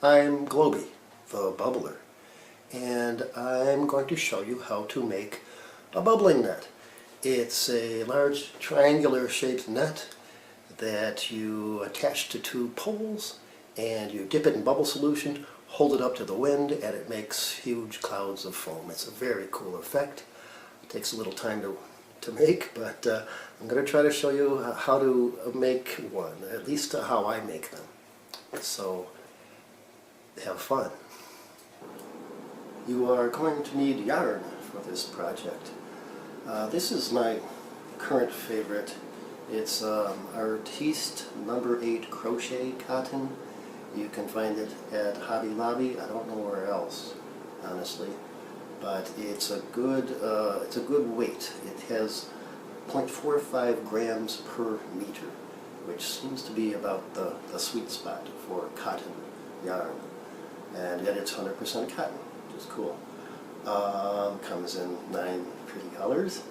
I'm Glowby, the bubbler, and I'm going to show you how to make a bubbling net. It's a large triangular shaped net that you attach to two poles, and you dip it in bubble solution, hold it up to the wind, and it makes huge clouds of foam. It's a very cool effect. It takes a little time to make, but I'm going to try to show you how to make one, at least how I make them. So have fun. You are going to need yarn for this project. This is my current favorite. It's Artiste No. 8 crochet cotton. You can find it at Hobby Lobby. I don't know where else, honestly, but it's a good weight. It has 0.45 grams per meter, which seems to be about the sweet spot for cotton yarn. And yet it's 100% cotton, which is cool. Comes in 9 pretty colors,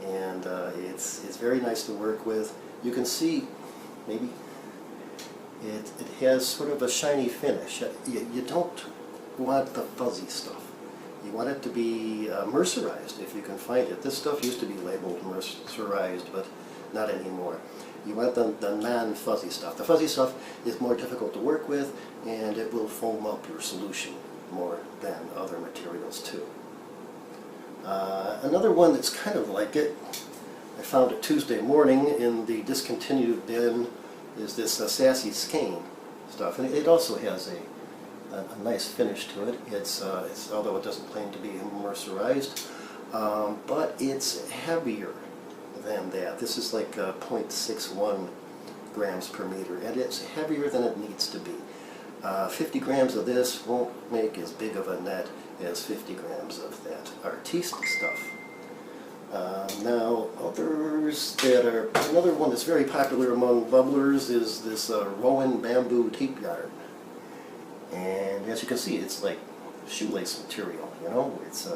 and it's very nice to work with. You can see, maybe, it has sort of a shiny finish. You don't want the fuzzy stuff. You want it to be mercerized if you can find it. This stuff used to be labeled mercerized, but not anymore. You want the non-fuzzy stuff. The fuzzy stuff is more difficult to work with, and it will foam up your solution more than other materials too. Another one that's kind of like it, I found it Tuesday morning in the discontinued bin, is this Sassy Skein stuff, and it also has a nice finish to it. It's although it doesn't claim to be mercerized, but it's heavier than that. This is like 0.61 grams per meter, and it's heavier than it needs to be. 50 grams of this won't make as big of a net as 50 grams of that Artiste stuff. Now, others that are, another one that's very popular among bubblers is this Rowan bamboo tape yarn. And as you can see, it's like shoelace material, you know. It's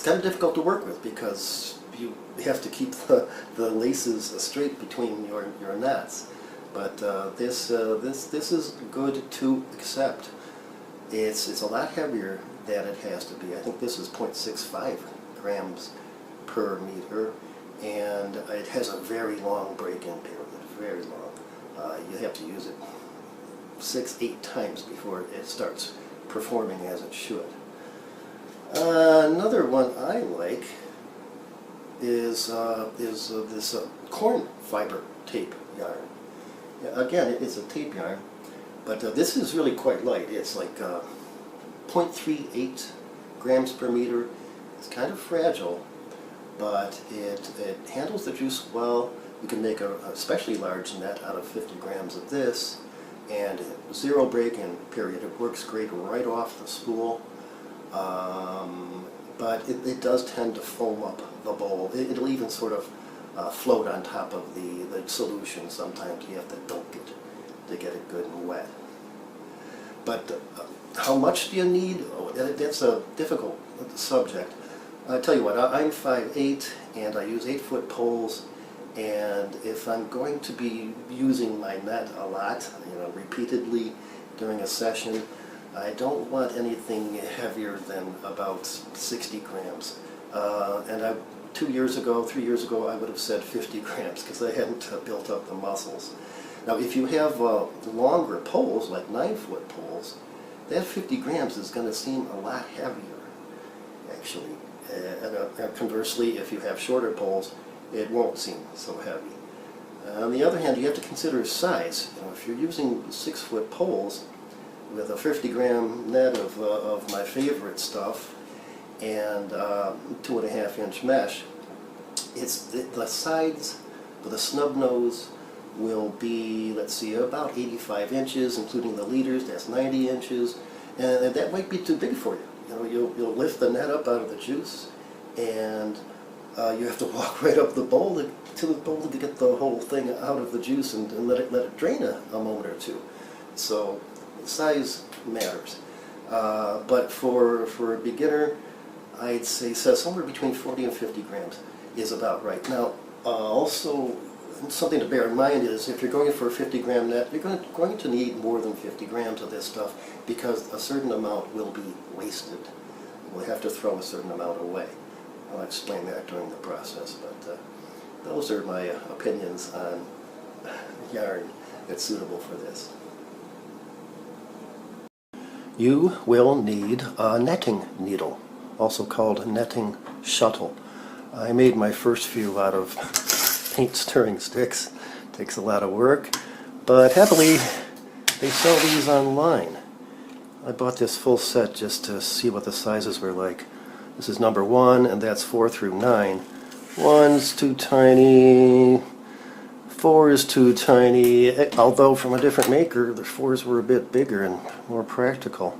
kind of difficult to work with because you have to keep the laces straight between your knots. But this is good to accept. It's a lot heavier than it has to be. I think this is 0.65 grams per meter, and it has a very long break-in period, very long. You have to use it 6-8 times before it starts performing as it should. Another one I like is this corn fiber tape yarn. Again, it's a tape yarn, but this is really quite light. It's like 0.38 grams per meter. It's kind of fragile, but it handles the juice well. You can make a especially large net out of 50 grams of this, and 0 break-in period. It works great right off the spool, but it does tend to foam up the bowl. It'll even sort of float on top of the solution. Sometimes you have to dunk it to get it good and wet. But how much do you need? Oh, that's a difficult subject. I tell you what, I'm 5'8", and I use 8-foot poles, and if I'm going to be using my net a lot, you know, repeatedly during a session, I don't want anything heavier than about 60 grams. And 3 years ago, I would have said 50 grams because I hadn't built up the muscles. Now, if you have longer poles, like 9-foot poles, that 50 grams is going to seem a lot heavier, actually. And conversely, if you have shorter poles, it won't seem so heavy. On the other hand, you have to consider size. You know, if you're using 6-foot poles with a 50-gram net of my favorite stuff and 2.5-inch mesh, the sides for the snub nose will be, let's see, about 85 inches, including the leaders. That's 90 inches, and that might be too big for you. You know, you'll lift the net up out of the juice, and you have to walk right up the bowl to the bowl to get the whole thing out of the juice and let it drain a moment or two. So size matters. But for a beginner, I'd say somewhere between 40 and 50 grams is about right. Now, also, something to bear in mind is if you're going for a 50-gram net, you're going to need more than 50 grams of this stuff because a certain amount will be wasted. We'll have to throw a certain amount away. I'll explain that during the process, but those are my opinions on yarn that's suitable for this. You will need a netting needle, also called a netting shuttle. I made my first few out of paint stirring sticks. Takes a lot of work, but happily they sell these online. I bought this full set just to see what the sizes were like. This is number 1, and that's 4 through 9. 1's too tiny, 4 is too tiny, although from a different maker the 4s were a bit bigger and more practical.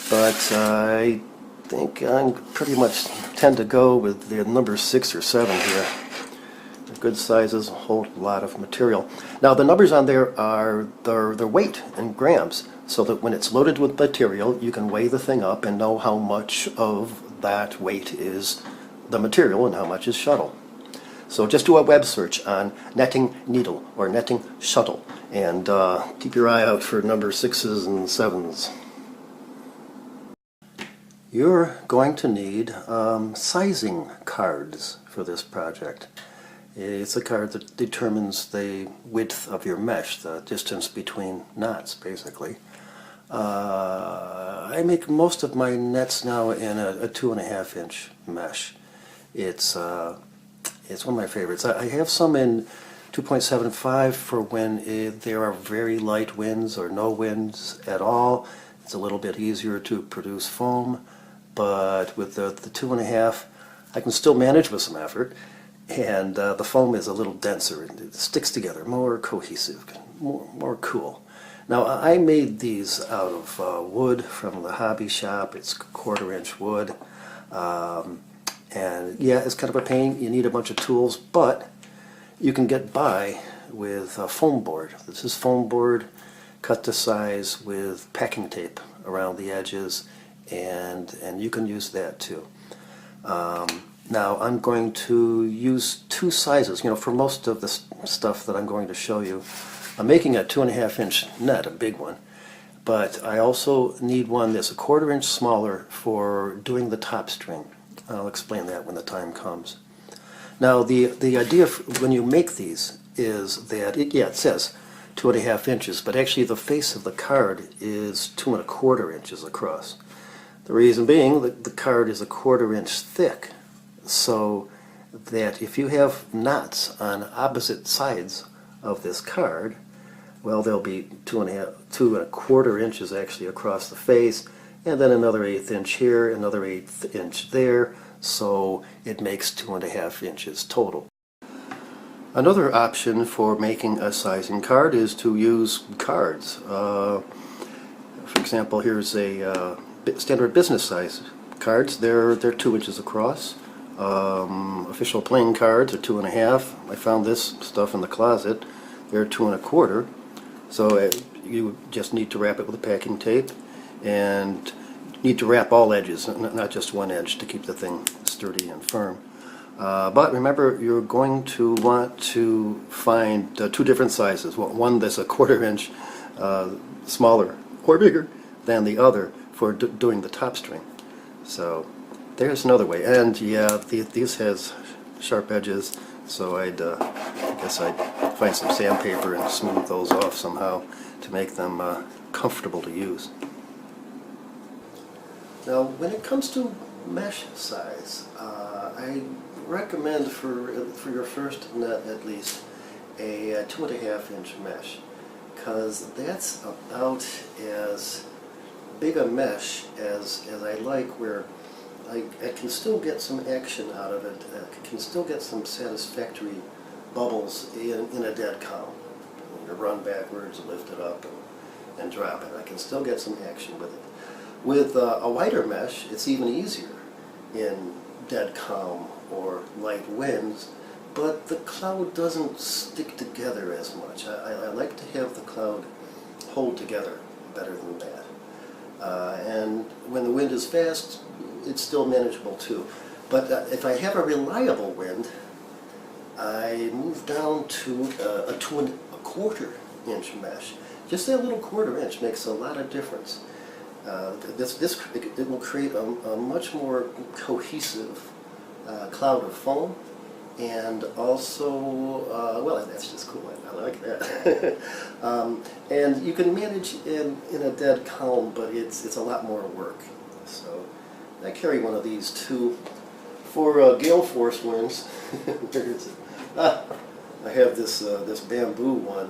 But I think I pretty much tend to go with the number 6 or 7 here. They're good sizes, a whole lot of material. Now the numbers on there are their weight in grams, so that when it's loaded with material you can weigh the thing up and know how much of that weight is the material and how much is shuttle. So just do a web search on netting needle or netting shuttle, and keep your eye out for number 6s and 7s. You're going to need sizing cards for this project. It's a card that determines the width of your mesh, the distance between knots, basically. I make most of my nets now in a 2.5-inch mesh. It's one of my favorites. I have some in 2.75 for when there are very light winds or no winds at all. It's a little bit easier to produce foam, but with the 2.5 I can still manage with some effort, and the foam is a little denser. It sticks together, more cohesive, more cool. Now I made these out of wood from the hobby shop. It's 1/4-inch wood. And yeah, it's kind of a pain. You need a bunch of tools, but you can get by with a foam board. This is foam board cut to size with packing tape around the edges, and you can use that too. Now I'm going to use 2 sizes. You know, for most of the stuff that I'm going to show you, I'm making a 2.5-inch net, a big one, but I also need one that's a 1/4-inch smaller for doing the top string. I'll explain that when the time comes. Now the idea when you make these is that it says 2.5 inches, but actually the face of the card is 2.25 inches across. The reason being that the card is a 1/4 inch thick, so that if you have knots on opposite sides of this card, well, there'll be 2.25 inches actually across the face, and then another 1/8 inch here, another 1/8 inch there, so it makes 2.5 inches total. Another option for making a sizing card is to use cards. For example, here's a standard business size cards. They're 2 inches across. Official playing cards are 2.5. I found this stuff in the closet. They're 2.25. So you just need to wrap it with a packing tape, and need to wrap all edges, not just one edge, to keep the thing sturdy and firm. But remember, you're going to want to find 2 different sizes. One that's a 1/4 inch smaller or bigger than the other for doing the top string. So there's another way. And yeah, this has sharp edges, so I guess I'd find some sandpaper and smooth those off somehow to make them comfortable to use. Now, when it comes to mesh size, I recommend for your first net at least a 2.5 inch mesh, because that's about as big a mesh as I like, where I can still get some action out of it. I can still get some satisfactory bubbles in a dead calm. You run backwards, lift it up, and drop it. I can still get some action with it. With a wider mesh, it's even easier in dead calm or light winds, but the cloud doesn't stick together as much. I like to have the cloud hold together better than that. And when the wind is fast, it's still manageable too. But if I have a reliable wind, I moved down to a 2¼ inch mesh. Just that little 1/4 inch makes a lot of difference. It will create a much more cohesive cloud of foam, and also, well, that's just cool. I like that. And you can manage in a dead calm, but it's a lot more work. So I carry one of these too for gale force winds. Where is it? I have this bamboo one.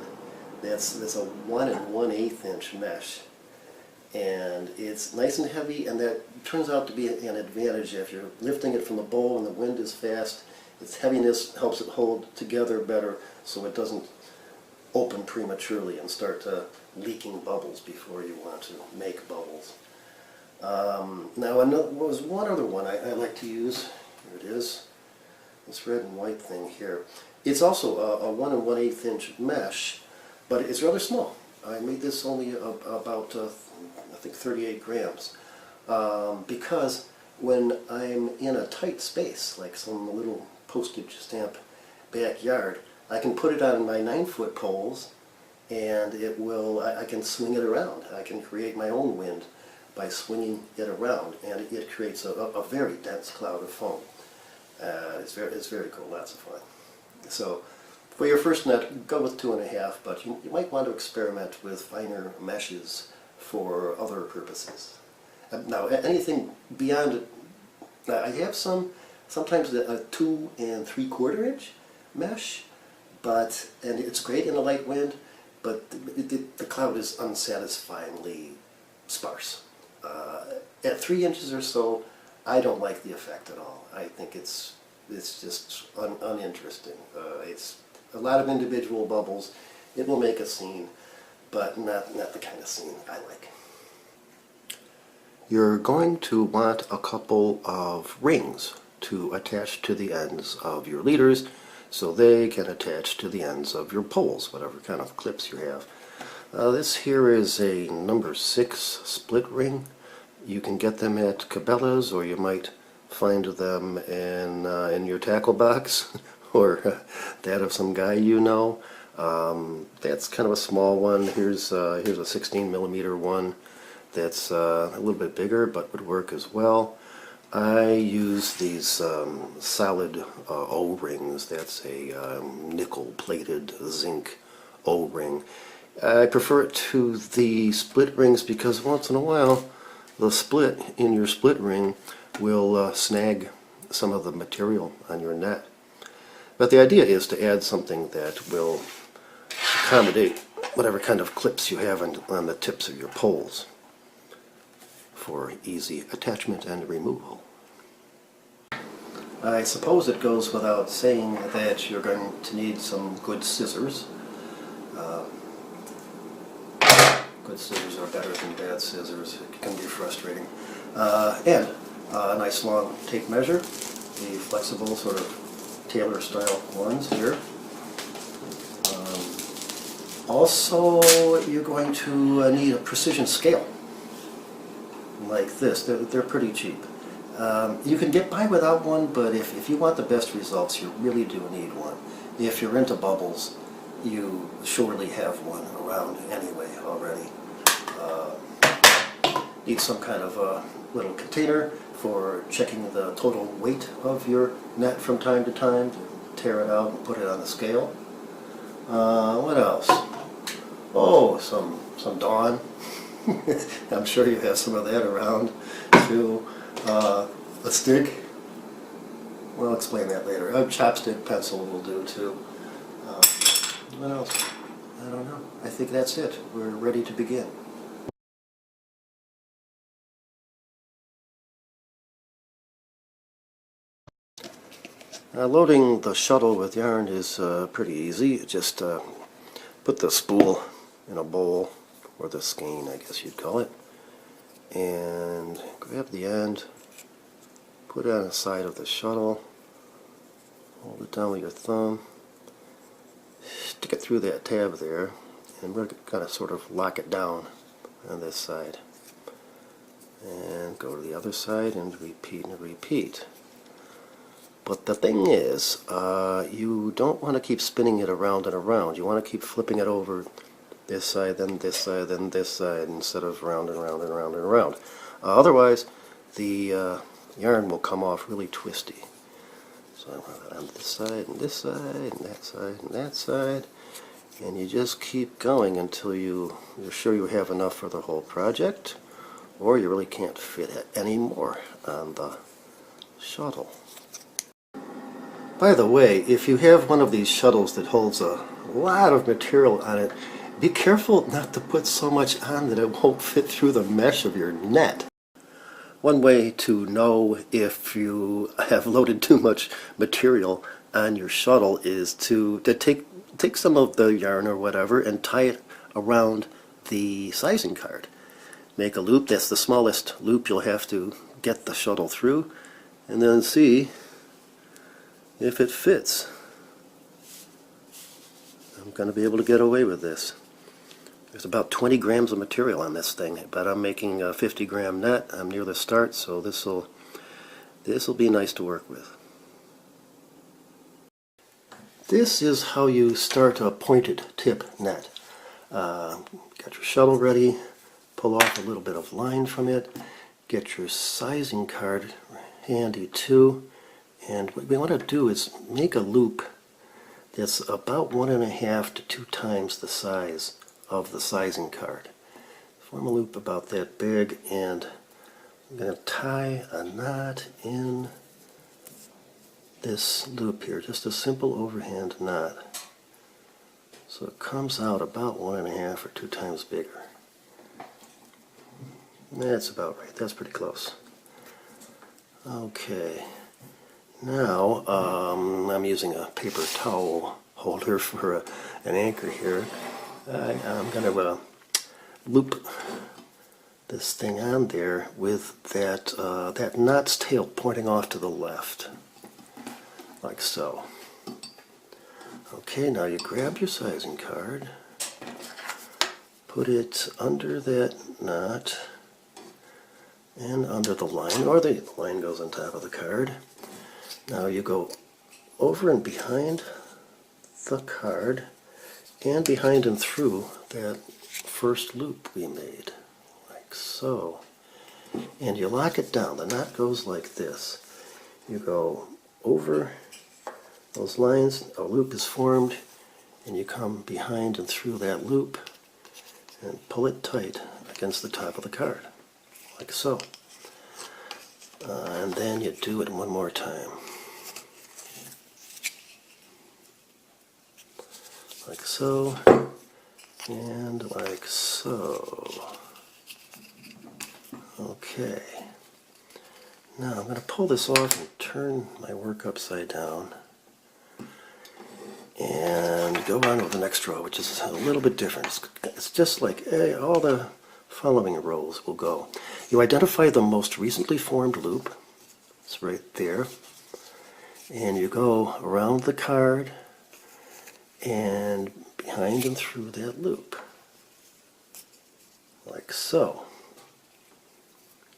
That's a 1 1/8 inch mesh, and it's nice and heavy, and that turns out to be an advantage if you're lifting it from the bowl and the wind is fast. Its heaviness helps it hold together better, so it doesn't open prematurely and start leaking bubbles before you want to make bubbles. Now, was one other one I like to use. Here it is. This red and white thing here. It's also a 1 1/8 inch mesh, but it's rather small. I made this only about, I think, 38 grams. Because when I'm in a tight space, like some little postage stamp backyard, I can put it on my 9-foot poles, and it will, I can swing it around. I can create my own wind by swinging it around, and it creates a very dense cloud of foam. It's very cool, lots of fun. So for your first net, go with 2½, but you might want to experiment with finer meshes for other purposes. Now, anything beyond it, I have sometimes a 2 3/4 inch mesh, and it's great in a light wind, but the cloud is unsatisfyingly sparse. At 3 inches or so, I don't like the effect at all. I think it's just uninteresting. It's a lot of individual bubbles. It will make a scene, but not the kind of scene I like. You're going to want a couple of rings to attach to the ends of your leaders so they can attach to the ends of your poles, whatever kind of clips you have. This here is a number 6 split ring. You can get them at Cabela's, or you might find them in your tackle box or that of some guy you know. That's kind of a small one. Here's a 16mm one that's a little bit bigger but would work as well. I use these solid O-rings. That's a nickel-plated zinc O-ring. I prefer it to the split rings because once in a while the split in your split ring will snag some of the material on your net. But the idea is to add something that will accommodate whatever kind of clips you have on the tips of your poles for easy attachment and removal. I suppose it goes without saying that you're going to need some good scissors. Good scissors are better than bad scissors. It can be frustrating. And a nice long tape measure, the flexible sort of tailor style ones here. Also, you're going to need a precision scale like this. They're pretty cheap. You can get by without one, but if you want the best results, you really do need one. If you're into bubbles, you surely have one around anyway already. Need some kind of little container for checking the total weight of your net from time to time, to tear it out and put it on the scale. What else? Oh, some Dawn. I'm sure you have some of that around too. A stick. We'll explain that later. A chopstick pencil will do too. What else? I don't know. I think that's it. We're ready to begin. Loading the shuttle with yarn is pretty easy. Just put the spool in a bowl, or the skein I guess you'd call it, and grab the end, put it on the side of the shuttle, hold it down with your thumb, stick it through that tab there, and we're going to sort of lock it down on this side, and go to the other side and repeat and repeat. But the thing is, you don't want to keep spinning it around and around. You want to keep flipping it over this side, then this side, then this side, instead of round and round and round and round. Otherwise, the yarn will come off really twisty. So I run it on this side, and this side, and that side, and that side. And you just keep going until you're sure you have enough for the whole project, or you really can't fit it anymore on the shuttle. By the way, if you have one of these shuttles that holds a lot of material on it, be careful not to put so much on that it won't fit through the mesh of your net. One way to know if you have loaded too much material on your shuttle is to take some of the yarn or whatever and tie it around the sizing card. Make a loop. That's the smallest loop you'll have to get the shuttle through, and then see if it fits. I'm going to be able to get away with this. There's about 20 grams of material on this thing, but I'm making a 50-gram net. I'm near the start, so this'll be nice to work with. This is how you start a pointed tip net. Got your shuttle ready, pull off a little bit of line from it, get your sizing card handy too, and what we want to do is make a loop that's about 1.5 to 2 times the size of the sizing card. Form a loop about that big, and I'm going to tie a knot in this loop here, just a simple overhand knot. So it comes out about 1.5 or 2 times bigger. That's about right. That's pretty close. Okay. Now, I'm using a paper towel holder for an anchor here. I'm going to loop this thing on there with that knot's tail pointing off to the left, like so. Okay, now you grab your sizing card, put it under that knot and under the line, or the line goes on top of the card. Now you go over and behind the card and behind and through that first loop we made, like so. And you lock it down. The knot goes like this. You go over those lines, a loop is formed, and you come behind and through that loop and pull it tight against the top of the card, like so. And then you do it one more time, like so, and like so. Okay. Now I'm going to pull this off and turn my work upside down and go on with the next row, which is a little bit different. It's just like all the following rows will go. You identify the most recently formed loop. It's right there. And you go around the card and behind and through that loop, like so.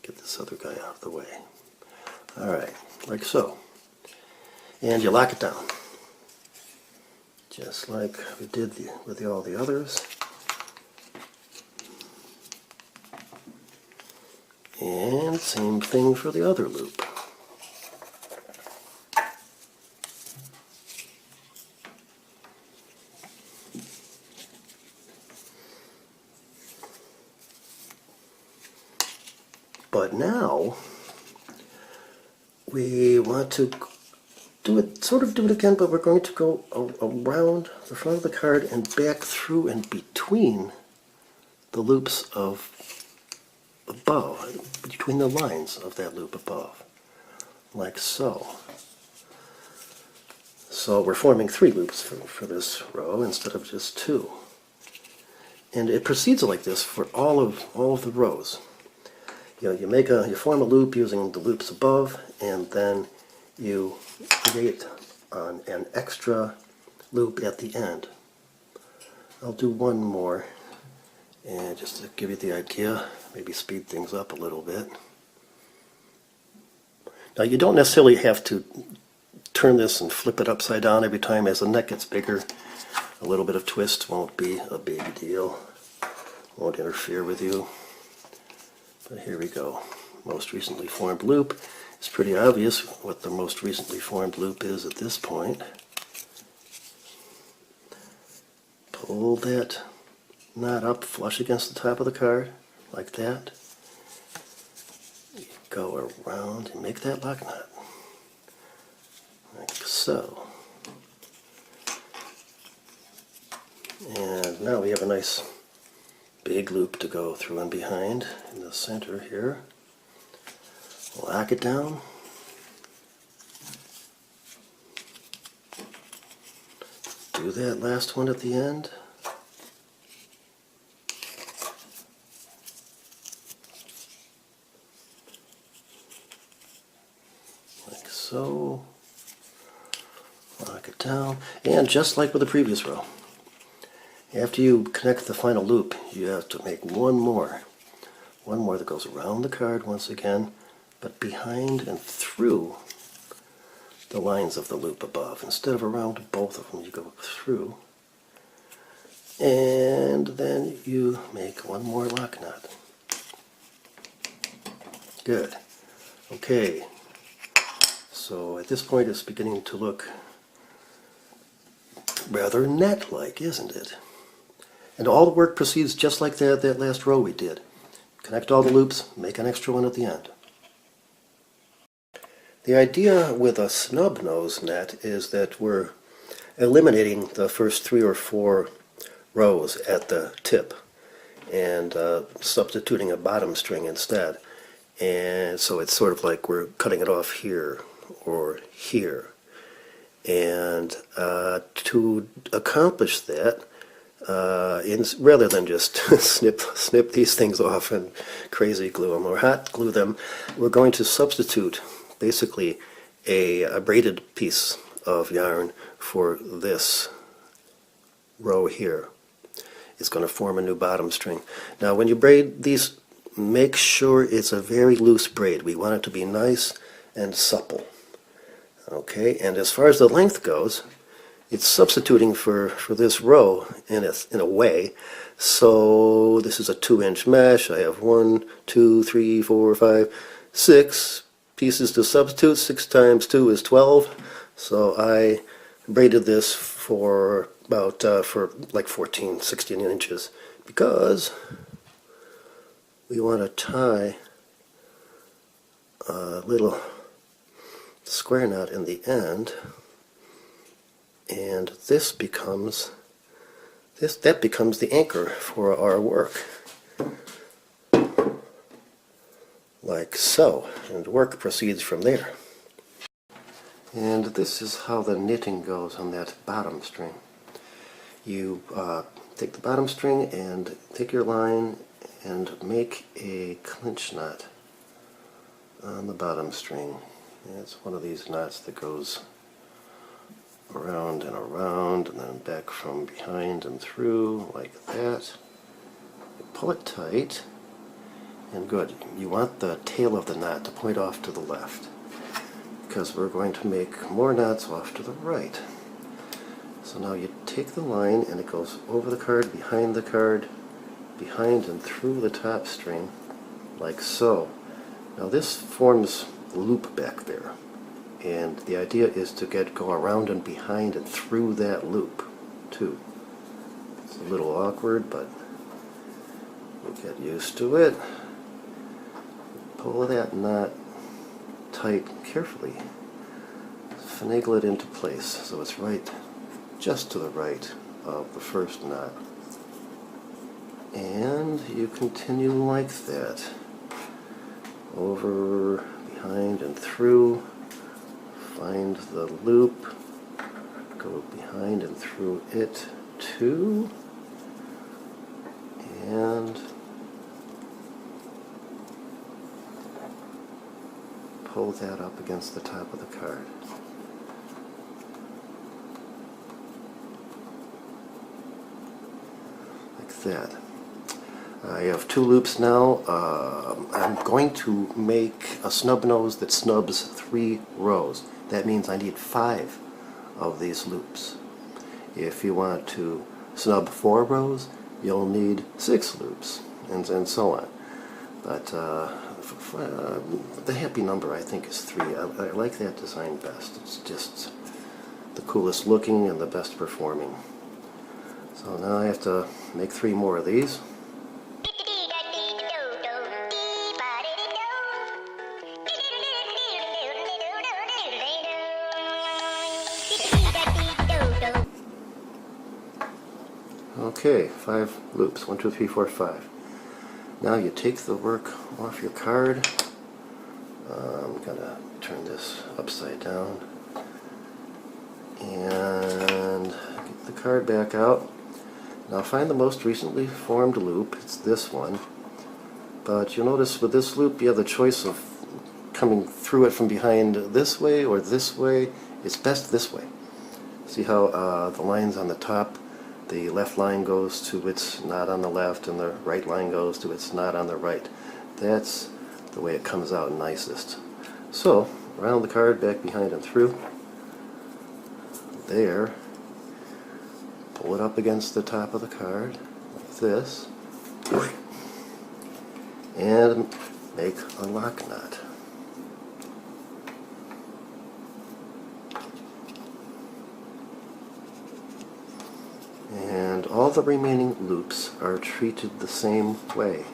Get this other guy out of the way. Alright, like so. And you lock it down, just like we did with all the others. And same thing for the other loop. But now we want to do it again, but we're going to go around the front of the card and back through and between the loops of above, between the lines of that loop above, like so. So we're forming 3 loops for this row instead of just 2. And it proceeds like this for all of the rows. You form a loop using the loops above, and then you create an extra loop at the end. I'll do one more, and just to give you the idea, maybe speed things up a little bit. Now you don't necessarily have to turn this and flip it upside down every time as the neck gets bigger. A little bit of twist won't be a big deal. Won't interfere with you. But here we go. Most recently formed loop. It's pretty obvious what the most recently formed loop is at this point. Pull that knot up flush against the top of the card, like that. Go around and make that lock knot, like so. And now we have a nice big loop to go through and behind in the center here. Lock it down. Do that last one at the end. Like so. Lock it down. And just like with the previous row, after you connect the final loop, you have to make one more that goes around the card once again, but behind and through the lines of the loop above. Instead of around both of them, you go through, and then you make one more lock knot. Good. Okay, so at this point it's beginning to look rather net-like, isn't it? And all the work proceeds just like that last row we did. Connect all the loops, make an extra one at the end. The idea with a snub-nose net is that we're eliminating the first 3 or 4 rows at the tip and substituting a bottom string instead. And so it's sort of like we're cutting it off here or here. And to accomplish that, rather than just snip these things off and crazy glue them or hot glue them, we're going to substitute basically a braided piece of yarn for this row here. It's going to form a new bottom string. Now when you braid these, make sure it's a very loose braid. We want it to be nice and supple. Okay, and as far as the length goes, it's substituting for this row in a way. So this is a 2-inch mesh. I have 1, 2, 3, 4, 5, 6 pieces to substitute. 6 times 2 is 12. So I braided this for about for like 14, 16 inches because we want to tie a little square knot in the end, and this becomes the anchor for our work, like so, and work proceeds from there. And this is how the knitting goes on that bottom string. You take the bottom string and take your line and make a clinch knot on the bottom string. It's one of these knots that goes around and then back from behind and through like that. You pull it tight, and good. You want the tail of the knot to point off to the left, because we're going to make more knots off to the right. So now you take the line and it goes over the card, behind and through the top string, like so. Now this forms the loop back there, and the idea is to go around and behind and through that loop too. It's a little awkward, but we'll get used to it. Pull that knot tight carefully. Finagle it into place so it's right, just to the right of the first knot. And you continue like that. Over, behind, and through. Find the loop. Go behind and through it too. And pull that up against the top of the card. Like that. I have 2 loops now. I'm going to make a snub nose that snubs 3 rows. that means I need 5 of these loops. If you want to snub 4 rows, you'll need 6 loops, and so on. But the happy number, I think, is 3. I like that design best. It's just the coolest looking and the best performing. So now I have to make 3 more of these. Okay, 5 loops. 1, 2, 3, 4, 5. Now you take the work off your card. I'm going to turn this upside down and get the card back out. Now find the most recently formed loop. It's this one. But you'll notice with this loop you have the choice of coming through it from behind this way or this way. It's best this way. See how the lines on the top, the left line goes to its knot on the left and the right line goes to its knot on the right. That's the way it comes out nicest. So, round the card back behind and through. There. Pull it up against the top of the card, like this. And make a lock knot. And all the remaining loops are treated the same way.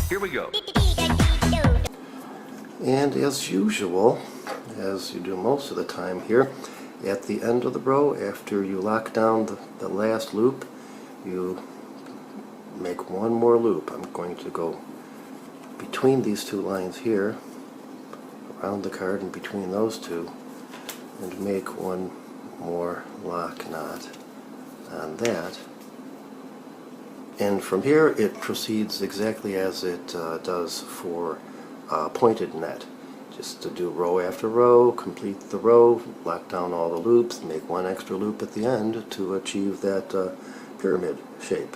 Here we go. And as usual, as you do most of the time here, at the end of the row, after you lock down the last loop, you make one more loop. I'm going to go between these 2 lines here, around the card and between those 2, and make one more lock knot on that. And from here it proceeds exactly as it does for pointed net. Just to do row after row, complete the row, lock down all the loops, make one extra loop at the end to achieve that pyramid shape.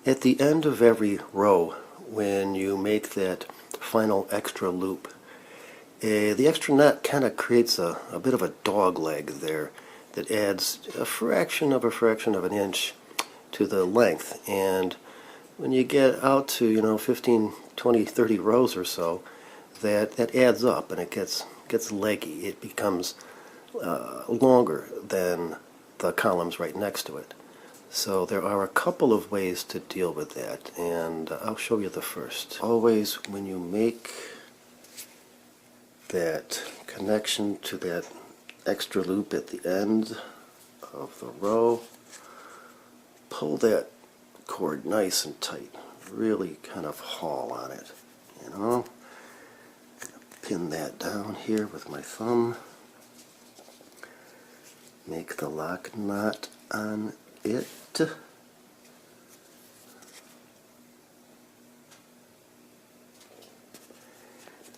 At the end of every row, when you make that final extra loop, the extra knot kind of creates a bit of a dog leg there that adds a fraction of an inch to the length. And when you get out to 15, 20, 30 rows or so, that adds up and it gets leggy. It becomes longer than the columns right next to it. So there are a couple of ways to deal with that, and I'll show you the first. Always when you make that connection to that extra loop at the end of the row, pull that cord nice and tight. Really kind of haul on it, Pin that down here with my thumb. Make the lock knot on it.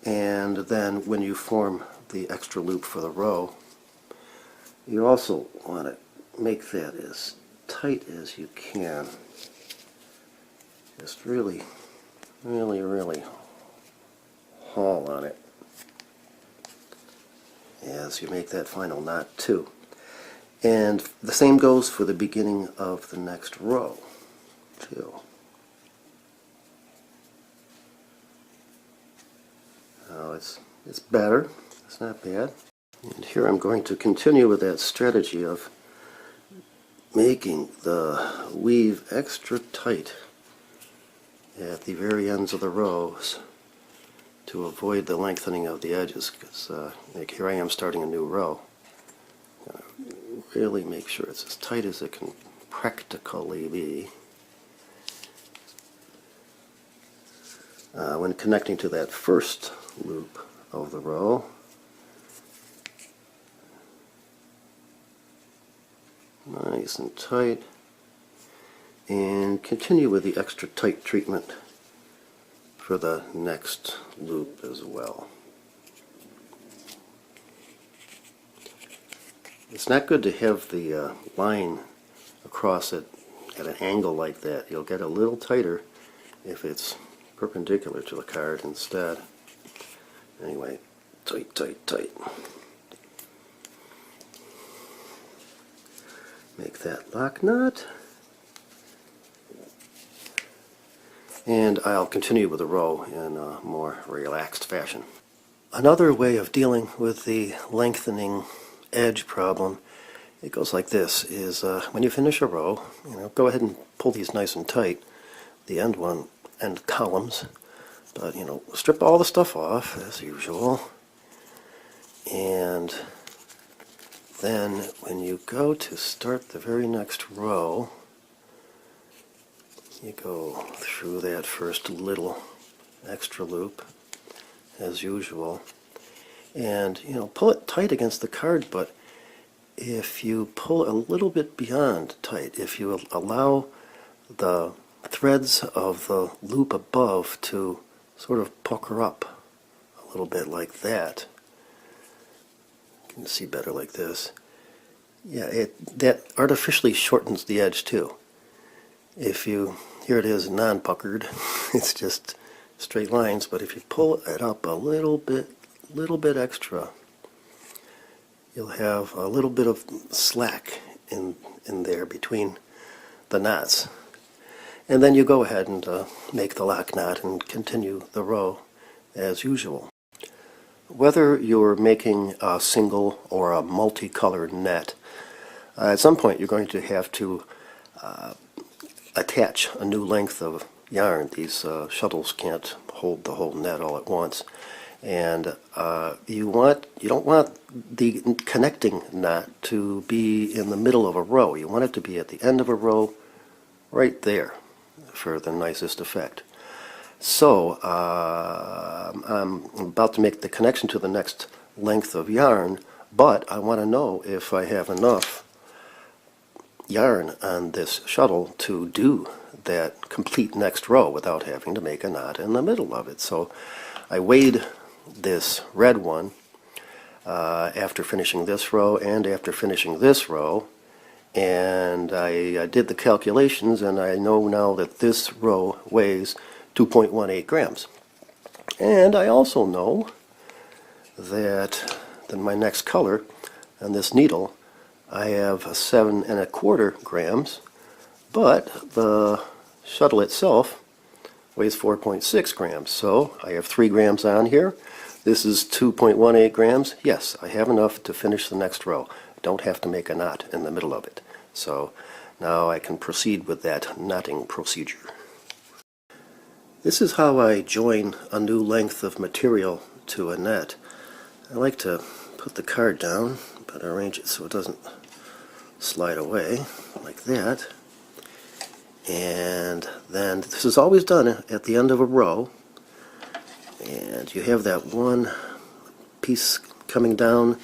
And then when you form the extra loop for the row, you also want to make that as tight as you can. Just really haul on it as you make that final knot too. And the same goes for the beginning of the next row too. Now it's better. It's not bad. And here I'm going to continue with that strategy of making the weave extra tight at the very ends of the rows to avoid the lengthening of the edges, because like here I am starting a new row. Really make sure it's as tight as it can practically be. When connecting to that first loop of the row, nice and tight, and continue with the extra tight treatment for the next loop as well. It's not good to have the line across it at an angle like that. You'll get a little tighter if it's perpendicular to the card instead. Anyway, tight, tight, tight. Make that lock knot. And I'll continue with the row in a more relaxed fashion. Another way of dealing with the lengthening edge problem, it goes like this, is when you finish a row, go ahead and pull these nice and tight, the end columns, but strip all the stuff off as usual, and then when you go to start the very next row, you go through that first little extra loop as usual, and pull it tight against the card. But if you pull a little bit beyond tight, if you allow the threads of the loop above to sort of pucker up a little bit like that, you can see better like this. Yeah, that artificially shortens the edge too. If you, here it is non-puckered, it's just straight lines, but if you pull it up a little bit extra, you'll have a little bit of slack in there between the knots. And then you go ahead and make the lock knot and continue the row as usual. Whether you're making a single or a multicolored net, at some point you're going to have to attach a new length of yarn. These shuttles can't hold the whole net all at once, and you don't want the connecting knot to be in the middle of a row. You want it to be at the end of a row, right there, for the nicest effect. So I'm about to make the connection to the next length of yarn, but I want to know if I have enough yarn on this shuttle to do that complete next row without having to make a knot in the middle of it. So I weighed this red one after finishing this row and after finishing this row, and I did the calculations, and I know now that this row weighs 2.18 grams. And I also know that my next color on this needle, I have 7¼ grams, but the shuttle itself weighs 4.6 grams. So I have 3 grams on here. This is 2.18 grams. Yes, I have enough to finish the next row. I don't have to make a knot in the middle of it. So now I can proceed with that knotting procedure. This is how I join a new length of material to a net. I like to put the card down, but arrange it so it doesn't slide away like that. And then this is always done at the end of a row, and you have that one piece coming down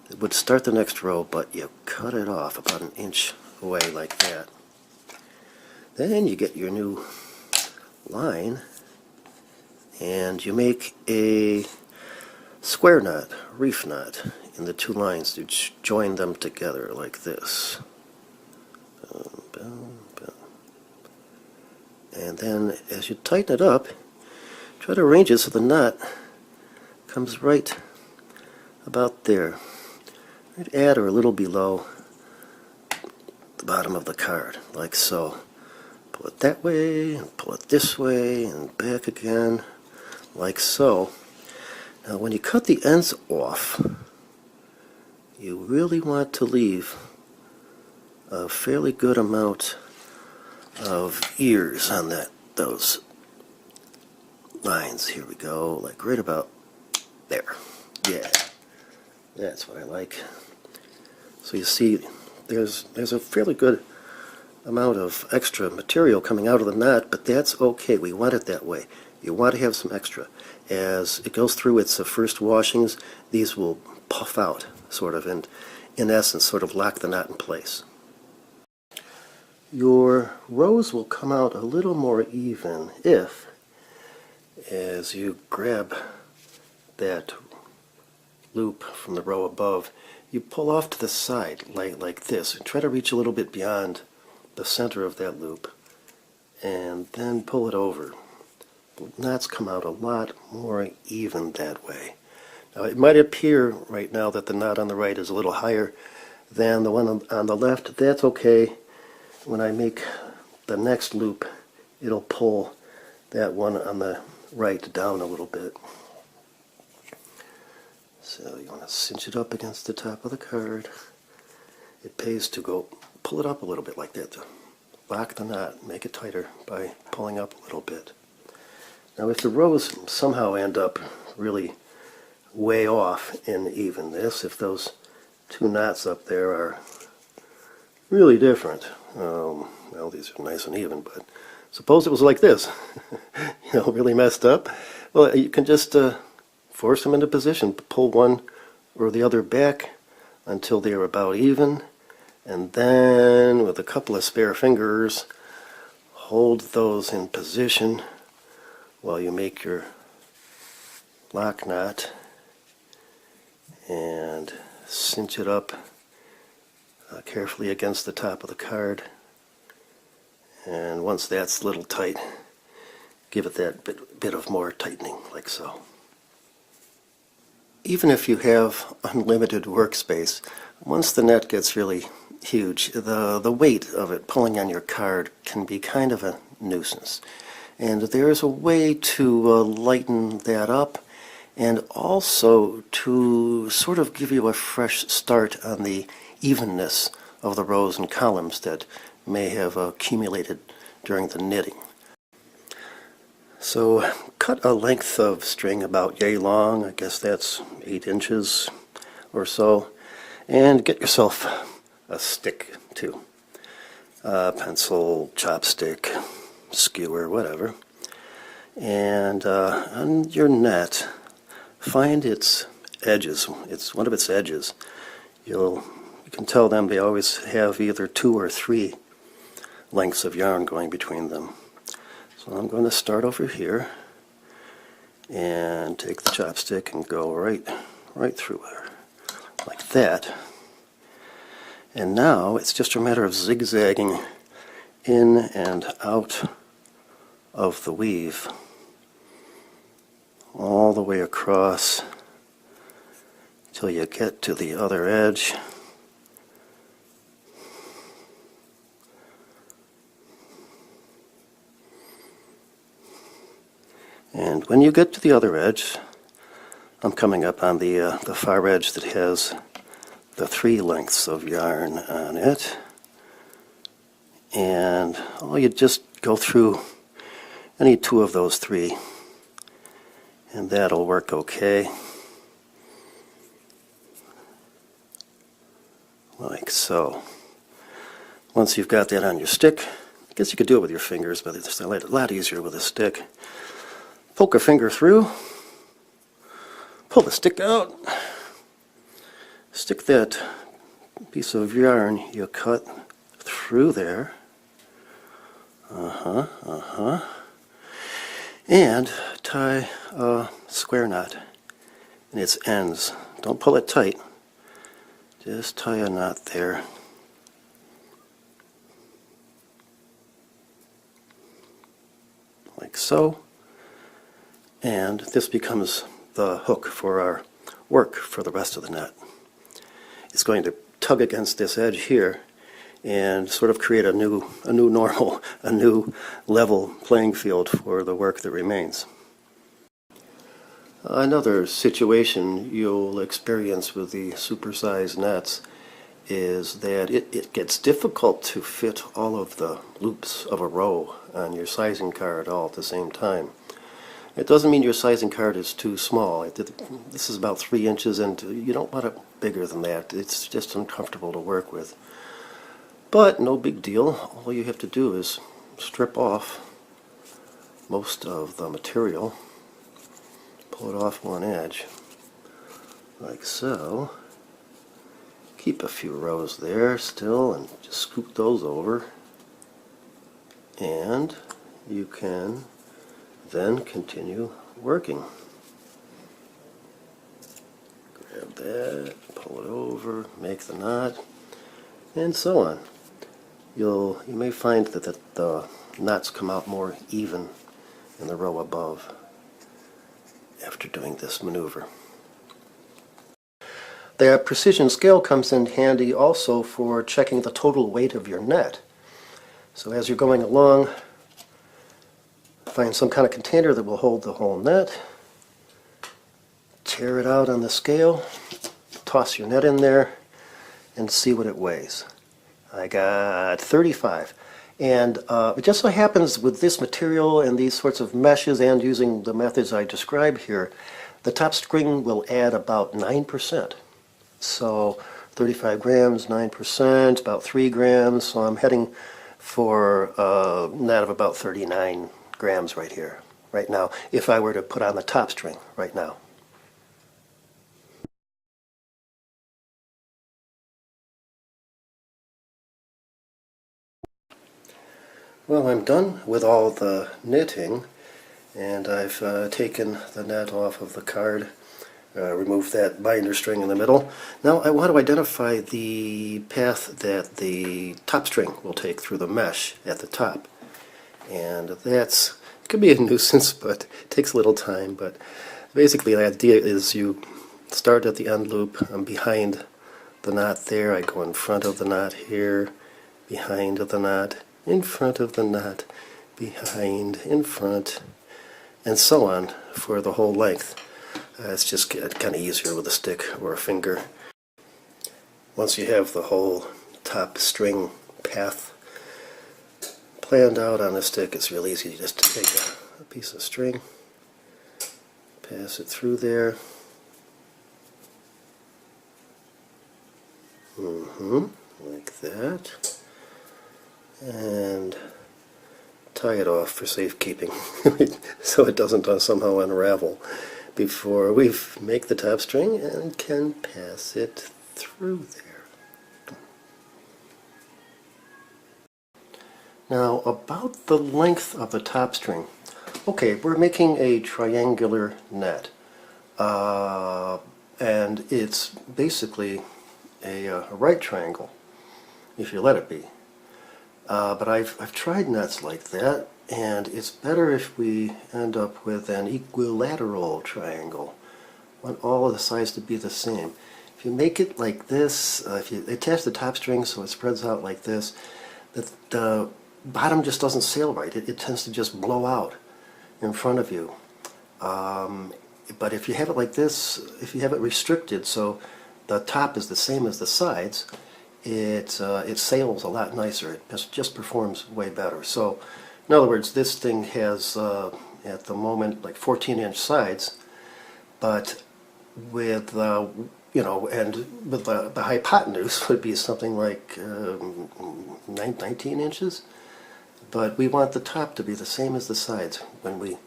that would start the next row, but you cut it off about 1 inch away like that. Then you get your new line, and you make a square knot, reef knot, in the 2 lines to join them together like this. Boom, boom, boom. And then as you tighten it up, try to arrange it so the knot comes right about there, right at or a little below the bottom of the card, like so. Pull it that way, and pull it this way, and back again, like so. Now when you cut the ends off, you really want to leave a fairly good amount of ears on those lines. Here we go, like right about there. Yeah, that's what I like. So you see there's a fairly good amount of extra material coming out of the knot, but that's okay. We want it that way. You want to have some extra. As it goes through its first washings, these will puff out, sort of, and in essence sort of lock the knot in place. your rows will come out a little more even if, as you grab that loop from the row above, you pull off to the side like this and try to reach a little bit beyond the center of that loop and then pull it over. Knots come out a lot more even that way. Now it might appear right now that the knot on the right is a little higher than the one on the left. That's okay. When I make the next loop, it'll pull that one on the right down a little bit. So you want to cinch it up against the top of the card. It pays to go pull it up a little bit like that to lock the knot, make it tighter by pulling up a little bit. Now if the rows somehow end up really way off in evenness, if those two knots up there are really different, well, these are nice and even, but suppose it was like this, really messed up. Well, you can just force them into position, pull one or the other back until they're about even, and then with a couple of spare fingers, hold those in position while you make your lock knot and cinch it up carefully against the top of the card. And once that's a little tight, give it that bit of more tightening, like so. Even if you have unlimited workspace, once the net gets really huge, the weight of it pulling on your card can be kind of a nuisance. And there's a way to lighten that up and also to sort of give you a fresh start on the evenness of the rows and columns that may have accumulated during the knitting. So cut a length of string about yay long, I guess that's 8 inches or so, and get yourself a stick too. Pencil, chopstick, skewer, whatever. And on your net, find its edges. It's one of its edges. You can tell them they always have either 2 or 3 lengths of yarn going between them. So I'm going to start over here and take the chopstick and go right through her, like that. And now it's just a matter of zigzagging in and out of the weave all the way across till you get to the other edge. And when you get to the other edge, I'm coming up on the far edge that has the 3 lengths of yarn on it. And you just go through any 2 of those 3, and that'll work okay. Like so. Once you've got that on your stick, I guess you could do it with your fingers, but it's a lot easier with a stick. Poke a finger through, pull the stick out, stick that piece of yarn you cut through there, and tie a square knot in its ends. Don't pull it tight, just tie a knot there. Like so. And this becomes the hook for our work for the rest of the net. It's going to tug against this edge here and sort of create a new normal, a new level playing field for the work that remains. Another situation you'll experience with the supersized nets is that it gets difficult to fit all of the loops of a row on your sizing card all at the same time. It doesn't mean your sizing card is too small. This is about 3 inches, and you don't want it bigger than that. It's just uncomfortable to work with. But no big deal. All you have to do is strip off most of the material, pull it off one edge, like so. Keep a few rows there still, and just scoop those over. and you can then continue working. Grab that, pull it over, make the knot, and so on. You may find that the knots come out more even in the row above after doing this maneuver. The precision scale comes in handy also for checking the total weight of your net. So as you're going along, find some kind of container that will hold the whole net, tear it out on the scale, toss your net in there, and see what it weighs. I got 35. And it just so happens with this material and these sorts of meshes and using the methods I describe here, the top string will add about 9%. So 35 grams, 9%, about 3 grams. So I'm heading for a net of about 39 grams right here, right now, if I were to put on the top string right now. Well, I'm done with all the knitting, and I've taken the net off of the card, removed that binder string in the middle. Now I want to identify the path that the top string will take through the mesh at the top. And it could be a nuisance, but it takes a little time. But basically the idea is you start at the end loop. I'm behind the knot there. I go in front of the knot here, behind the knot, in front of the knot, behind, in front, and so on for the whole length. It's just kind of easier with a stick or a finger. Once you have the whole top string path planned out on a stick, it's real easy just to take a piece of string, pass it through there, like that, and tie it off for safekeeping so it doesn't somehow unravel before we make the top string and can pass it through there. Now about the length of the top string. Okay, we're making a triangular net, and it's basically a right triangle if you let it be. But I've tried nets like that, and it's better if we end up with an equilateral triangle. I want all of the sides to be the same. If you make it like this, if you attach the top string so it spreads out like this, the bottom just doesn't sail right. It tends to just blow out in front of you. But if you have it like this, if you have it restricted so the top is the same as the sides, it sails a lot nicer. It just performs way better. So, in other words, this thing has at the moment like 14-inch sides, but with and with the hypotenuse would be something like 19 inches. But we want the top to be the same as the sides when we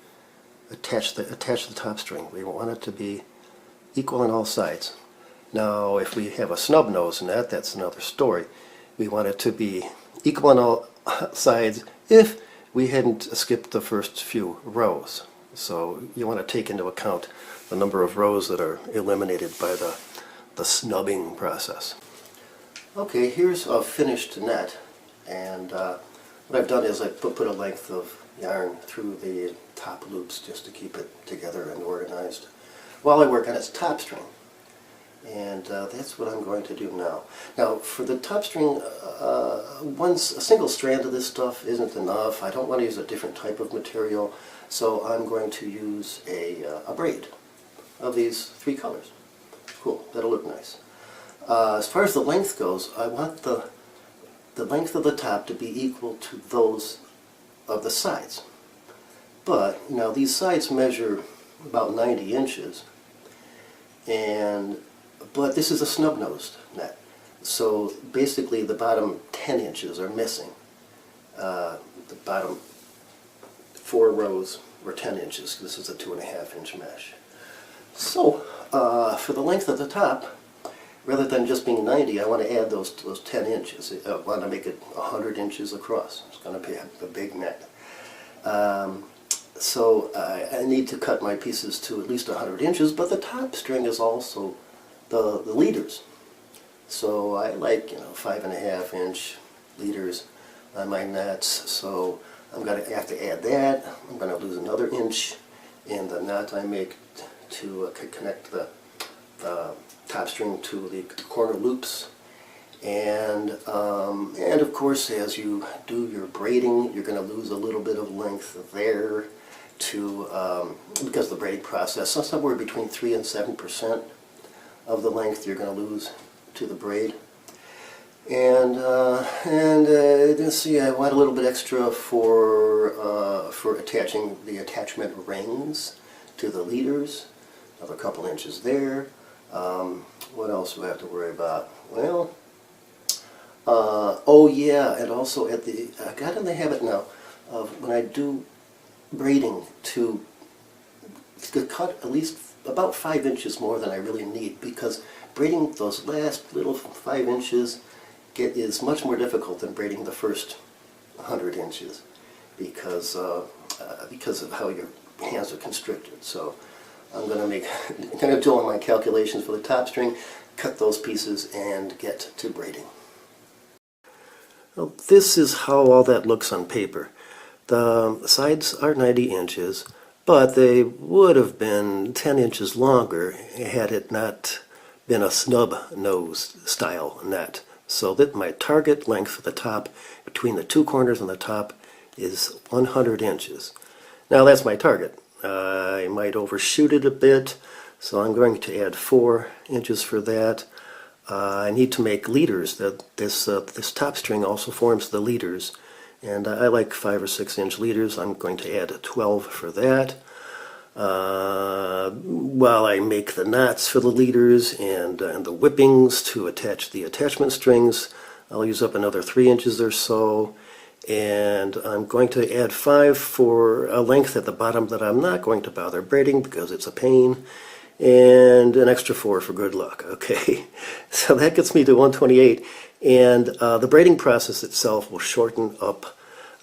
attach the top string. We want it to be equal on all sides. Now, if we have a snub-nose net, that's another story. We want it to be equal on all sides if we hadn't skipped the first few rows. So you want to take into account the number of rows that are eliminated by the snubbing process. Okay, here's a finished net, and what I've done is I put a length of yarn through the top loops just to keep it together and organized while I work on its top string. And that's what I'm going to do now. Now, for the top string, a single strand of this stuff isn't enough. I don't want to use a different type of material, so I'm going to use a braid of these 3 colors. Cool, that'll look nice. As far as the length goes, I want the length of the top to be equal to those of the sides. But, now these sides measure about 90 inches, but this is a snub-nosed net. So basically the bottom 10 inches are missing. The bottom 4 rows were 10 inches. This is a 2.5-inch mesh. So for the length of the top, rather than just being 90, I want to add those 10 inches. I want to make it 100 inches across. It's going to be a big net. So I need to cut my pieces to at least 100 inches, but the top string is also the leaders. So I like, 5.5 inch leaders on my nets. So I'm going to have to add that. I'm going to lose another inch in the knot I make to connect the top string to the corner loops. And of course, as you do your braiding, you're going to lose a little bit of length there because of the braiding process. So somewhere between 3 and 7% of the length you're going to lose to the braid. And let's see, I want a little bit extra for attaching the attachment rings to the leaders. Another couple inches there. What else do I have to worry about? Well, oh yeah, and also I got in the habit now of when I do braiding to cut at least about 5 inches more than I really need, because braiding those last little 5 inches is much more difficult than braiding the first 100 inches because of how your hands are constricted. So I'm going to do all my calculations for the top string, cut those pieces, and get to braiding. Well, this is how all that looks on paper. The sides are 90 inches, but they would have been 10 inches longer had it not been a snub-nose style net. So that my target length for the top, between the two corners on the top, is 100 inches. Now that's my target. I might overshoot it a bit, so I'm going to add 4 inches for that. I need to make leaders. This top string also forms the leaders, and I like 5 or 6 inch leaders. I'm going to add 12 for that. While I make the knots for the leaders and the whippings to attach the attachment strings, I'll use up another 3 inches or so. And I'm going to add 5 for a length at the bottom that I'm not going to bother braiding because it's a pain, and an extra 4 for good luck. Okay, so that gets me to 128, and the braiding process itself will shorten up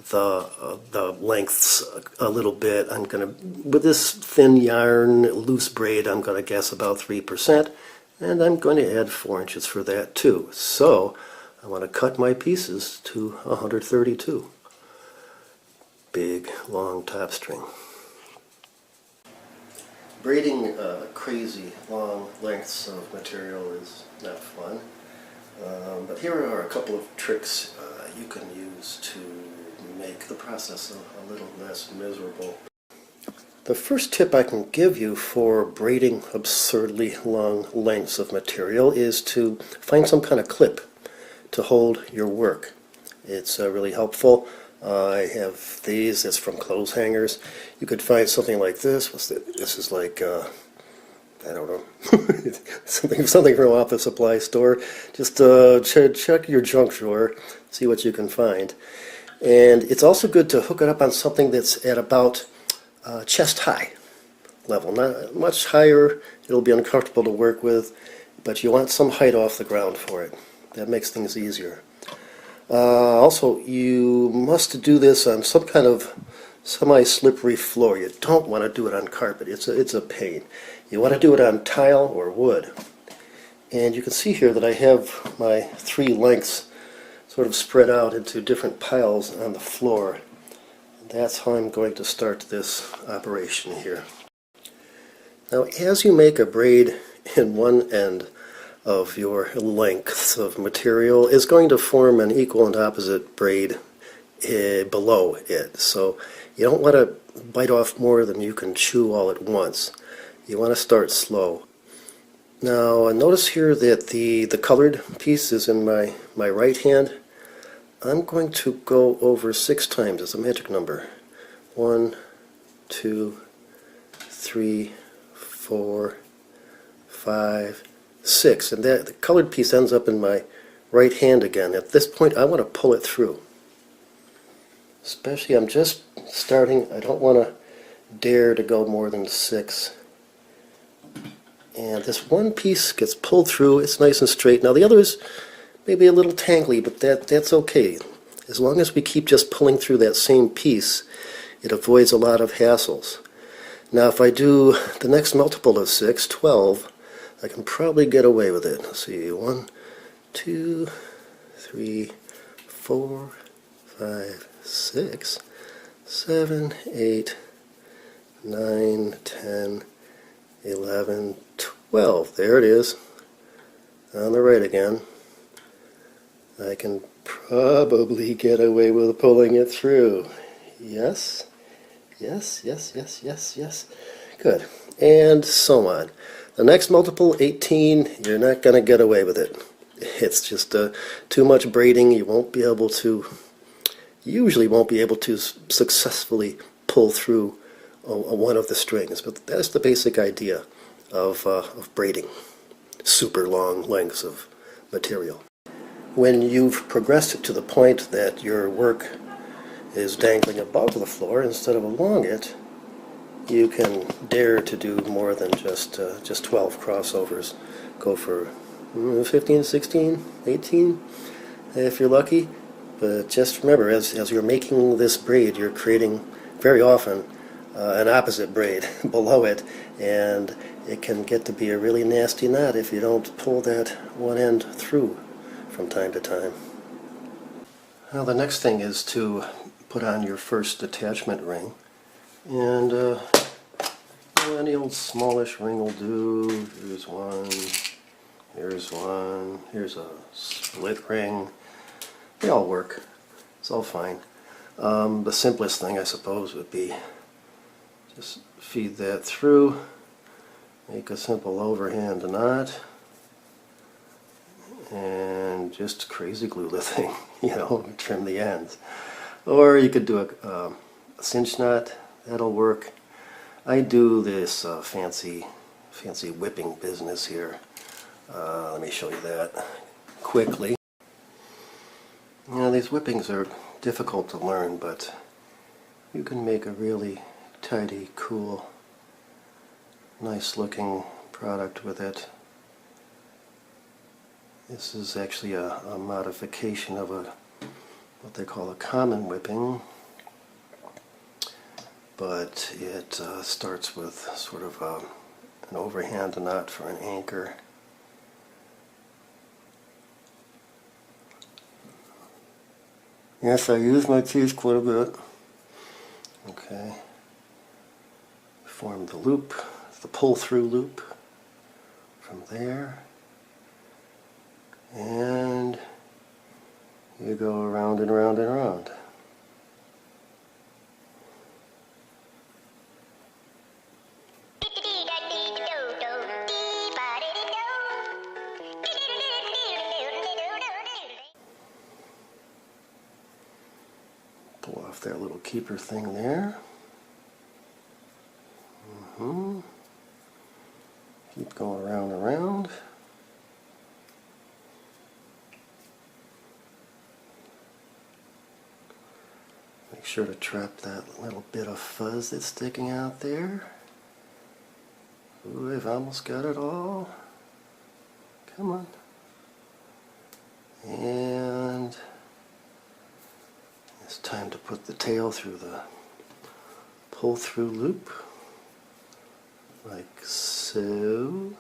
the lengths a little bit. I'm going to, with this thin yarn, loose braid, I'm going to guess about 3%, and I'm going to add 4 inches for that too. So I want to cut my pieces to 132. Big, long top string. Braiding crazy long lengths of material is not fun, but here are a couple of tricks you can use to make the process a little less miserable. The first tip I can give you for braiding absurdly long lengths of material is to find some kind of clip to hold your work. It's really helpful. I have these. It's from clothes hangers. You could find something like this. This is like I don't know, something from an office supply store. Just check your junk drawer, see what you can find. And it's also good to hook it up on something that's at about chest high level. Not much higher, it'll be uncomfortable to work with, but you want some height off the ground for it. That makes things easier. Also, you must do this on some kind of semi-slippery floor. You don't want to do it on carpet. It's a pain. You want to do it on tile or wood. And you can see here that I have my 3 lengths sort of spread out into different piles on the floor. That's how I'm going to start this operation here. Now, as you make a braid in one end of your lengths of material, is going to form an equal and opposite braid below it. So you don't want to bite off more than you can chew all at once. You want to start slow. Now notice here that the colored piece is in my right hand. I'm going to go over 6 times as a magic number. 1, 2, 3, 4, 5, 6, and that the colored piece ends up in my right hand again. At this point I want to pull it through. Especially, I'm just starting, I don't want to dare to go more than 6. And this one piece gets pulled through, it's nice and straight. Now the other is maybe a little tangly, but that's okay. As long as we keep just pulling through that same piece, it avoids a lot of hassles. Now if I do the next multiple of 6, 12, I can probably get away with it. Let's see, 1, 2, 3, 4, 5, 6, 7, 8, 9, 10, 11, 12. There it is. On the right again. I can probably get away with pulling it through. Yes. Yes, yes, yes, yes, yes. Good. And so on. The next multiple, 18, you're not going to get away with it. It's just too much braiding. You usually won't be able to successfully pull through one of the strings. But that's the basic idea of braiding super long lengths of material. When you've progressed it to the point that your work is dangling above the floor instead of along it, you can dare to do more than just 12 crossovers. Go for 15, 16, 18 if you're lucky. But just remember, as you're making this braid, you're creating very often an opposite braid below it, and it can get to be a really nasty knot if you don't pull that one end through from time to time. Now the next thing is to put on your first attachment ring, and any old smallish ring will do. Here's one, here's a split ring. They all work. It's all fine. The simplest thing, I suppose, would be just feed that through, make a simple overhand knot, and just crazy glue the thing, trim the ends. Or you could do a cinch knot. That'll work. I do this fancy whipping business here. Let me show you that quickly. These whippings are difficult to learn, but you can make a really tidy, cool, nice looking product with it. This is actually a modification of what they call a common whipping, but it starts with sort of an overhand knot for an anchor. Yes, I use my teeth quite a bit. Okay. Form the loop, the pull-through loop from there. And you go around and around and around. Pull off that little keeper thing there. Keep going around and around. Make sure to trap that little bit of fuzz that's sticking out there. Ooh, I've almost got it all. Come on. And it's time to put the tail through the pull-through loop, like so.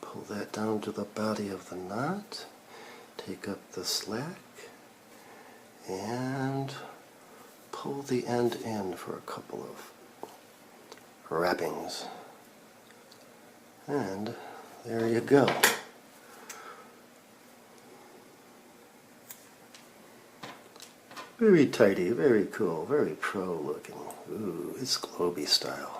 Pull that down to the body of the knot, take up the slack, and pull the end in for a couple of wrappings. And there you go. Very tidy, very cool, very pro looking. Ooh, it's Glowby style.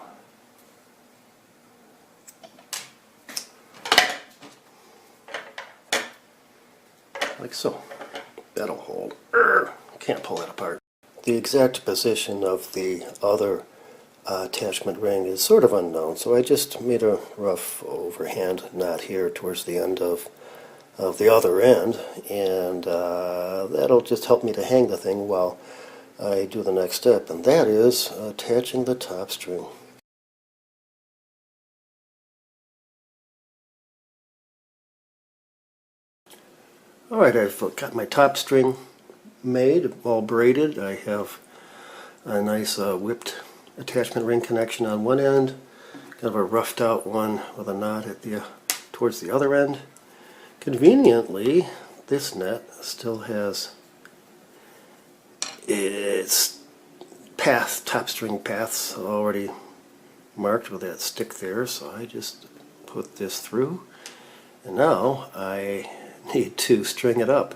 Like so. That'll hold. Can't pull it apart. The exact position of the other attachment ring is sort of unknown, so I just made a rough overhand knot here towards the end of the other end, and that'll just help me to hang the thing while I do the next step, and that is attaching the top string. Alright, I've got my top string made, all braided. I have a nice whipped attachment ring connection on one end, kind of a roughed out one with a knot at the towards the other end. Conveniently, this net still has its path, top string paths already marked with that stick there, so I just put this through, and now I need to string it up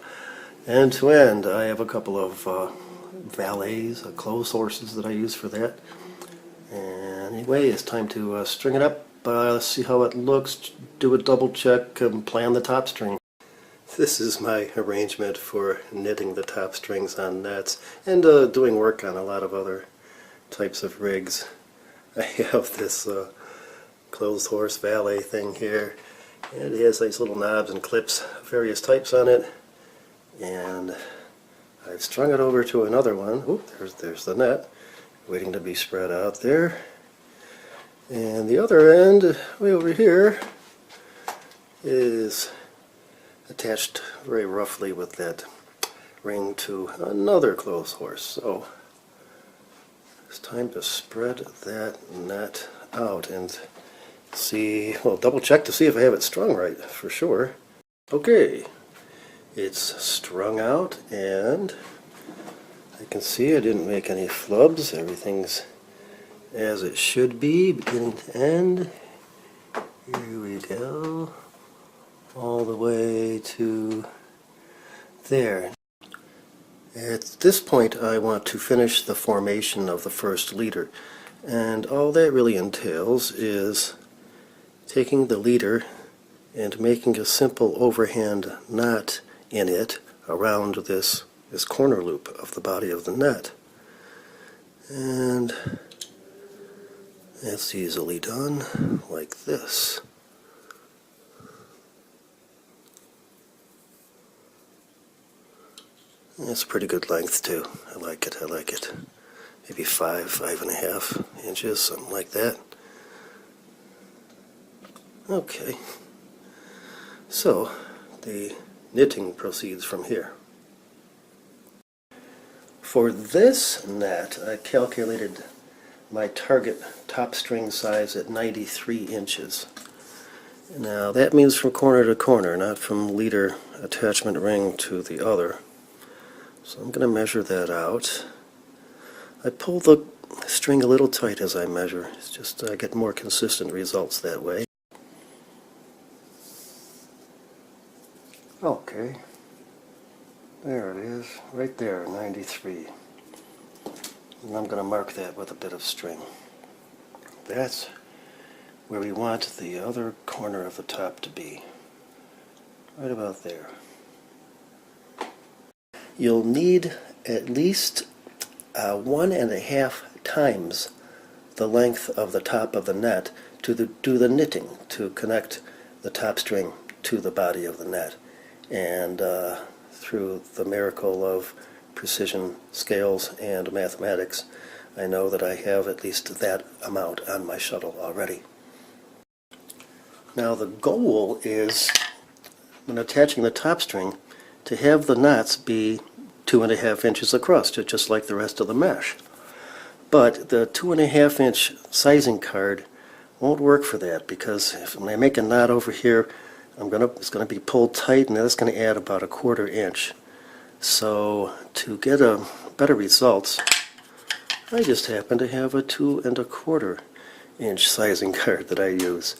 end to end. I have a couple of valets, clothes horses that I use for that. And anyway, it's time to string it up, see how it looks, do a double check, and plan the top string. This is my arrangement for knitting the top strings on nets and doing work on a lot of other types of rigs. I have this clothes horse valet thing here, and it has these little knobs and clips, various types on it, and I've strung it over to another one. Oop, there's the net, waiting to be spread out there. And the other end, way over here, is attached very roughly with that ring to another clothes horse. So it's time to spread that net out and see, well, double check to see if I have it strung right for sure. Okay, it's strung out, and I can see I didn't make any flubs. Everything's as it should be, beginning to end. Here we go, all the way to there. At this point, I want to finish the formation of the first leader, and all that really entails is taking the leader and making a simple overhand knot in it around this corner loop of the body of the net. And that's easily done like this. That's a pretty good length too. I like it, I like it. Maybe 5.5 inches, something like that. Okay. So, the knitting proceeds from here. For this net, I calculated my target top string size at 93 inches. Now that means from corner to corner, not from leader attachment ring to the other. So I'm going to measure that out. I pull the string a little tight as I measure. It's just I get more consistent results that way. Okay, there it is, right there, 93. And I'm going to mark that with a bit of string. That's where we want the other corner of the top to be, right about there. You'll need at least 1.5 times the length of the top of the net to do the knitting, to connect the top string to the body of the net. And through the miracle of precision scales and mathematics, I know that I have at least that amount on my shuttle already. Now the goal is, when attaching the top string, to have the knots be 2.5 inches across, just like the rest of the mesh. But the 2.5 inch sizing card won't work for that, because when I make a knot over here, it's going to be pulled tight, and that's going to add about 1/4 inch. So to get a better results, I just happen to have a 2.25 inch sizing card that I use.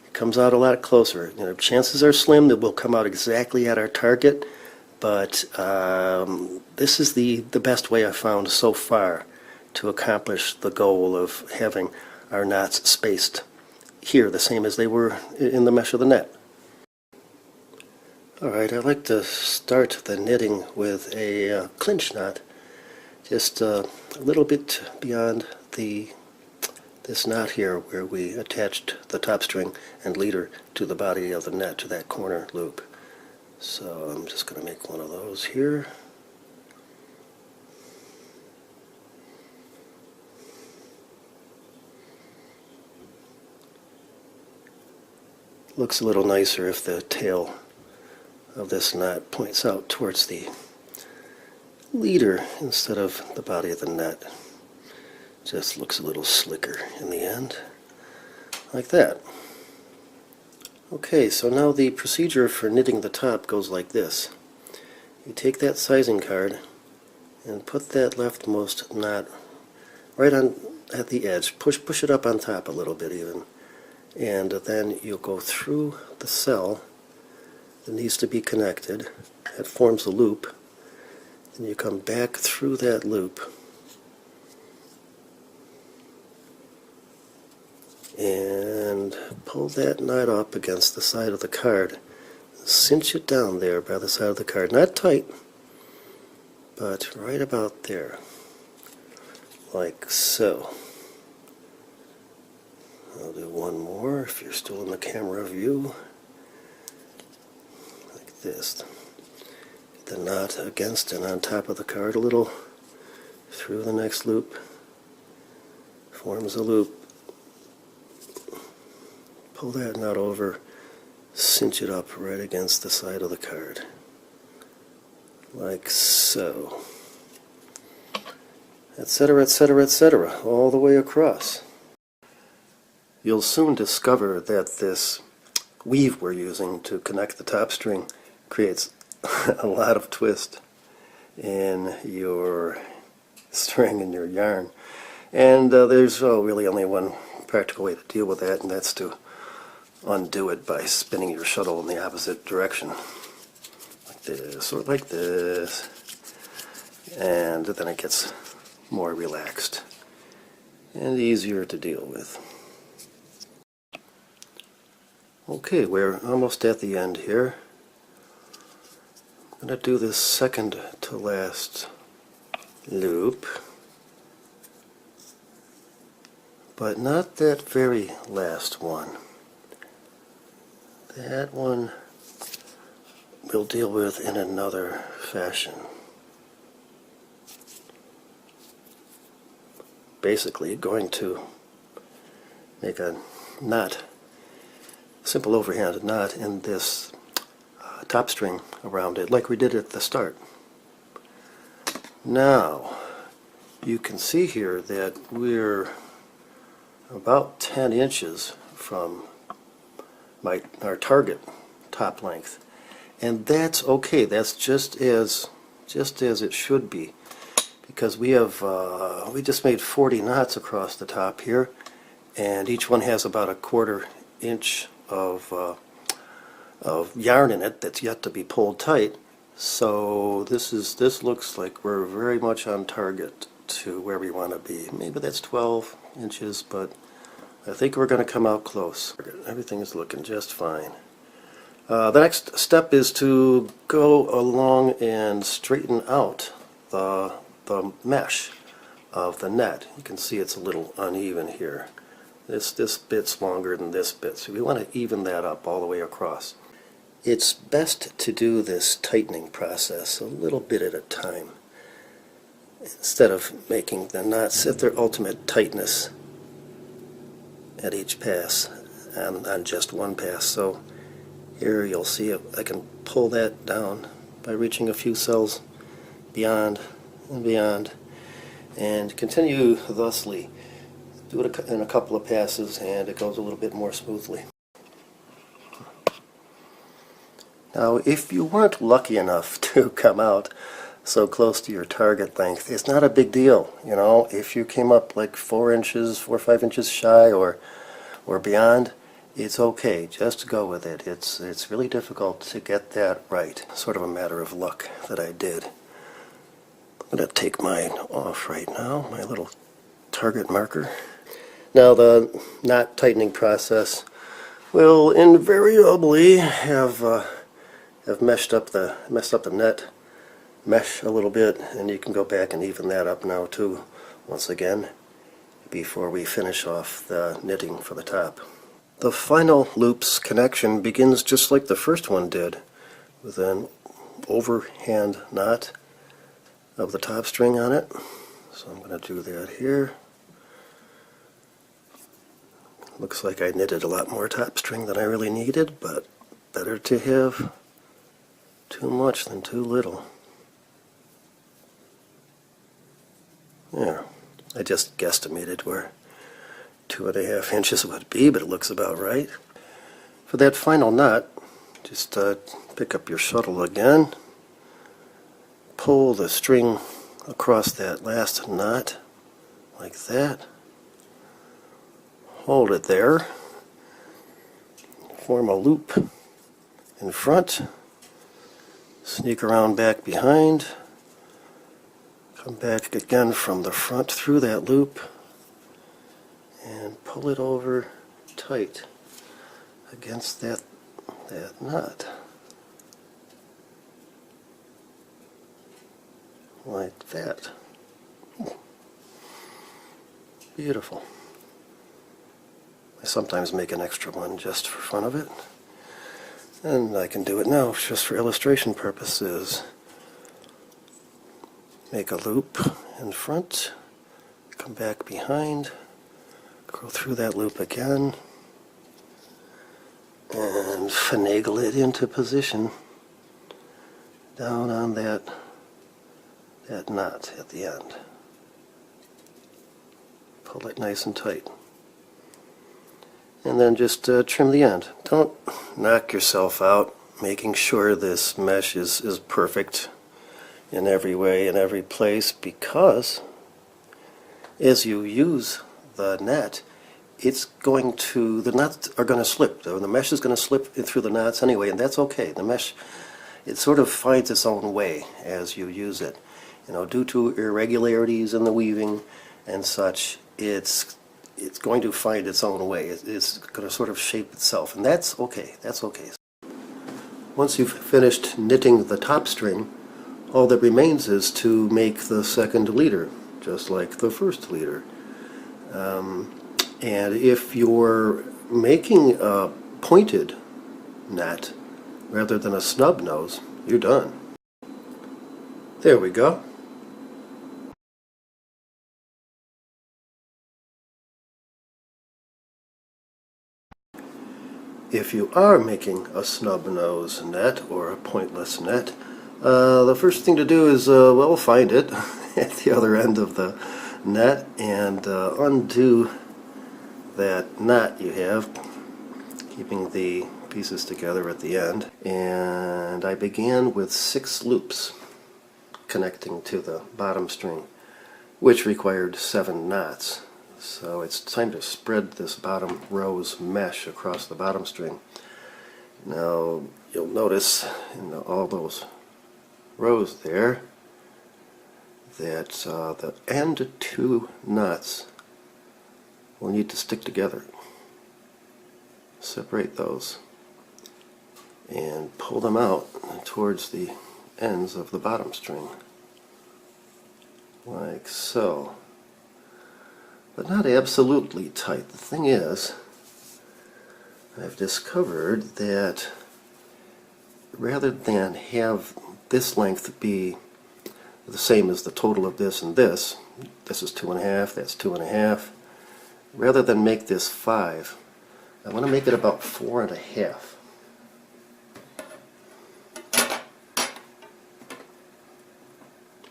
It comes out a lot closer. You know, chances are slim that we'll come out exactly at our target, but this is the best way I've found so far to accomplish the goal of having our knots spaced here the same as they were in the mesh of the net. Alright, I like to start the knitting with a clinch knot, just a little bit beyond this knot here where we attached the top string and leader to the body of the net, to that corner loop. So I'm just going to make one of those here. Looks a little nicer if the tail of this knot points out towards the leader instead of the body of the net. Just looks a little slicker in the end, like that. Okay, so now the procedure for knitting the top goes like this. You take that sizing card and put that leftmost knot right on at the edge. Push it up on top a little bit even. And then you'll go through the cell that needs to be connected. That forms a loop. Then you come back through that loop and pull that knot up against the side of the card. Cinch it down there by the side of the card. Not tight, but right about there. Like so. I'll do one more if you're still in the camera view. Like this. Get the knot against and on top of the card a little. Through the next loop. Forms a loop. Pull that knot over. Cinch it up right against the side of the card. Like so. Etc., etc., etc. All the way across. You'll soon discover that this weave we're using to connect the top string creates a lot of twist in your string and your yarn. And there's really only one practical way to deal with that, and that's to undo it by spinning your shuttle in the opposite direction. Like this, or like this. And then it gets more relaxed and easier to deal with. Okay, we're almost at the end here. I'm going to do this second to last loop, but not that very last one. That one we'll deal with in another fashion. Basically, going to make a knot, simple overhand knot in this top string around it, like we did at the start. Now, you can see here that we're about 10 inches from our target top length, and that's okay. That's just as it should be, because we just made 40 knots across the top here, and each one has about a 1/4 inch of yarn in it that's yet to be pulled tight. So this looks like we're very much on target to where we want to be. Maybe that's 12 inches, but I think we're going to come out close. Everything is looking just fine. The next step is to go along and straighten out the mesh of the net. You can see it's a little uneven here. This bit's longer than this bit, so we want to even that up all the way across. It's best to do this tightening process a little bit at a time, instead of making the knots at their ultimate tightness at each pass, on just one pass. So here you'll see I can pull that down by reaching a few cells beyond and beyond, and continue thusly. Do it in a couple of passes and it goes a little bit more smoothly. Now, if you weren't lucky enough to come out so close to your target length, it's not a big deal. You know, if you came up like 4 or 5 inches shy or beyond, it's okay. Just go with it. It's really difficult to get that right. Sort of a matter of luck that I did. I'm going to take mine off right now, my little target marker. Now the knot tightening process will invariably have messed up the net mesh a little bit, and you can go back and even that up now too, once again, before we finish off the knitting for the top. The final loop's connection begins just like the first one did, with an overhand knot of the top string on it. So I'm going to do that here. Looks like I knitted a lot more top string than I really needed, but better to have Too much than too little. There. I just guesstimated where 2.5 inches would be, but it looks about right. For that final knot, just pick up your shuttle again, pull the string across that last knot like that, hold it there, form a loop in front, sneak around back behind, come back again from the front through that loop, and pull it over tight against that knot. Like that. Beautiful. I sometimes make an extra one just for fun of it. And I can do it now just for illustration purposes. Make a loop in front, come back behind, go through that loop again, and finagle it into position down on that knot at the end. Pull it nice and tight. And then just trim the end. Don't knock yourself out making sure this mesh is perfect in every way, in every place, because as you use the net, the knots are going to slip. The mesh is going to slip through the knots anyway, and that's okay. The mesh, it sort of finds its own way as you use it. You know, due to irregularities in the weaving and such, it's going to find its own way. It's going to sort of shape itself, and that's okay. That's okay. Once you've finished knitting the top string, all that remains is to make the second leader, just like the first leader. And if you're making a pointed knot rather than a snub nose, you're done. There we go. If you are making a snub nose net or a pointless net, the first thing to do is, well, find it at the other end of the net and undo that knot you have, keeping the pieces together at the end. And I began with 6 loops connecting to the bottom string, which required 7 knots. So it's time to spread this bottom row's mesh across the bottom string. Now you'll notice in all those rows there that the end 2 knots will need to stick together. Separate those and pull them out towards the ends of the bottom string, like so. But not absolutely tight. The thing is, I've discovered that rather than have this length be the same as the total of this and this is 2.5, that's 2.5, rather than make this 5, I want to make it about 4.5.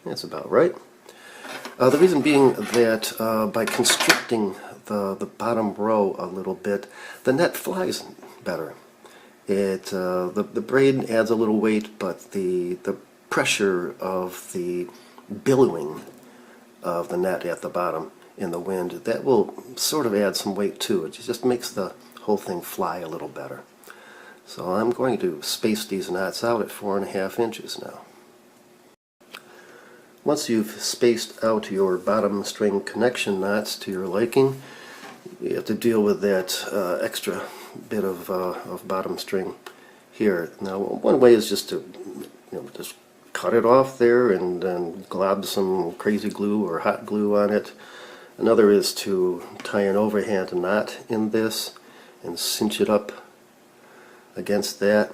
That's about right. The reason being that by constricting the bottom row a little bit, the net flies better. The braid adds a little weight, but the pressure of the billowing of the net at the bottom in the wind, that will sort of add some weight to it. It just makes the whole thing fly a little better. So I'm going to space these knots out at 4.5 inches now. Once you've spaced out your bottom string connection knots to your liking, you have to deal with that extra bit of bottom string here. Now, one way is just to just cut it off there and then glob some crazy glue or hot glue on it. Another is to tie an overhand knot in this and cinch it up against that.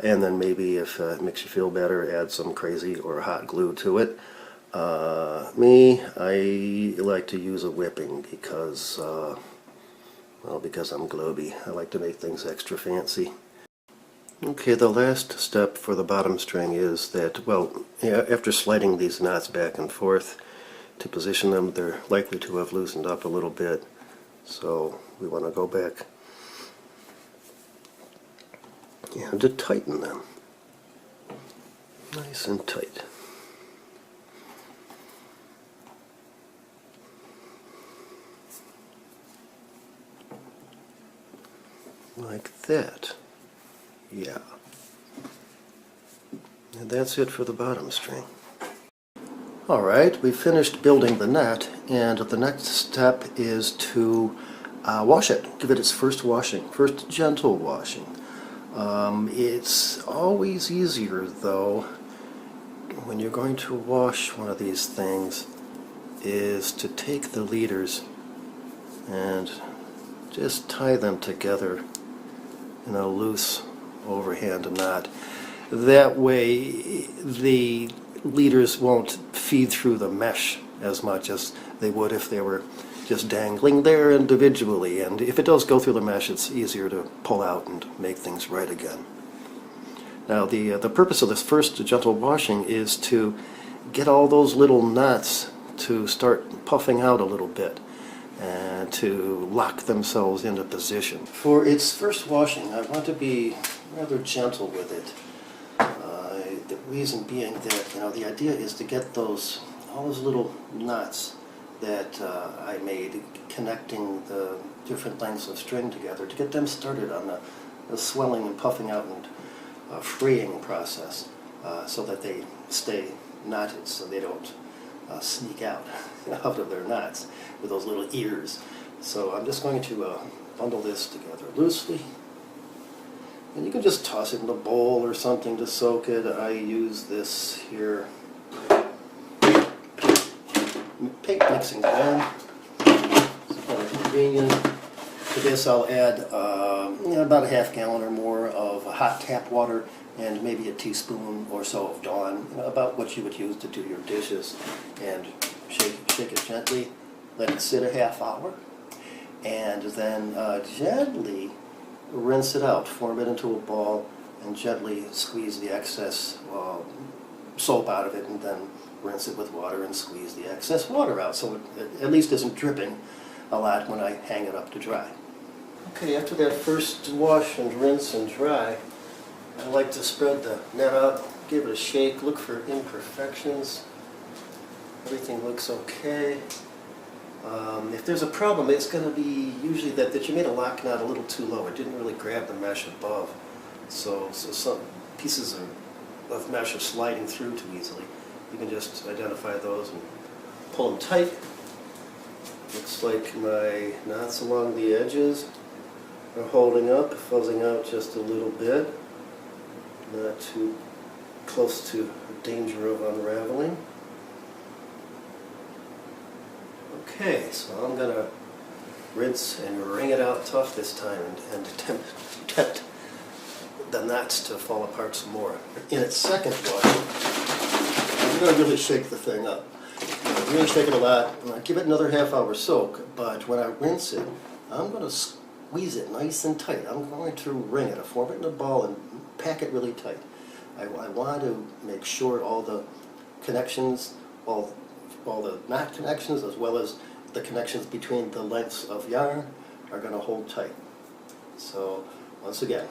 And then maybe if it makes you feel better, add some crazy or hot glue to it. I like to use a whipping because, well, because I'm Glowby. I like to make things extra fancy. Okay, the last step for the bottom string is that, well, yeah, after sliding these knots back and forth to position them, they're likely to have loosened up a little bit. So we want to go back and to tighten them. Nice and tight. Like that. Yeah. And that's it for the bottom string. Alright, we've finished building the net, and the next step is to wash it. Give it its first washing, first gentle washing. It's always easier, though, when you're going to wash one of these things, is to take the leaders and just tie them together in a loose overhand knot. That way the leaders won't feed through the mesh as much as they would if they were just dangling there individually, and if it does go through the mesh, it's easier to pull out and make things right again. Now the purpose of this first gentle washing is to get all those little knots to start puffing out a little bit and to lock themselves into position. For its first washing, I want to be rather gentle with it. The reason being that, the idea is to get all those little knots that I made connecting the different lengths of string together, to get them started on the swelling and puffing out and freeing process, so that they stay knotted, so they don't sneak out of their knots with those little ears. So I'm just going to bundle this together loosely, and you can just toss it in a bowl or something to soak it. I use this here paint mixing bowl. It's kind of convenient. To this I'll add about a half gallon or more of hot tap water and maybe a teaspoon or so of Dawn, about what you would use to do your dishes, and shake it gently, let it sit a half hour, and then gently rinse it out, form it into a ball, and gently squeeze the excess soap out of it, and then rinse it with water and squeeze the excess water out, so it at least isn't dripping a lot when I hang it up to dry. Okay, after that first wash and rinse and dry, I like to spread the net out, give it a shake, look for imperfections. Everything looks okay. If there's a problem, it's going to be usually that you made a lock knot a little too low. It didn't really grab the mesh above. So some pieces of mesh are sliding through too easily. You can just identify those and pull them tight. Looks like my knots along the edges are holding up, fuzzing out just a little bit. Not too close to danger of unraveling. Okay, so I'm going to rinse and wring it out tough this time and tempt the knots to fall apart some more. In its second wash, I'm going to really shake the thing up. Really shake it a lot. I'm going to give it another half hour soak, but when I rinse it, I'm going to squeeze it nice and tight. I'm going to wring it, form it in a ball, and pack it really tight. I want to make sure all the connections, all the knot connections, as well as the connections between the lengths of yarn, are going to hold tight. So once again,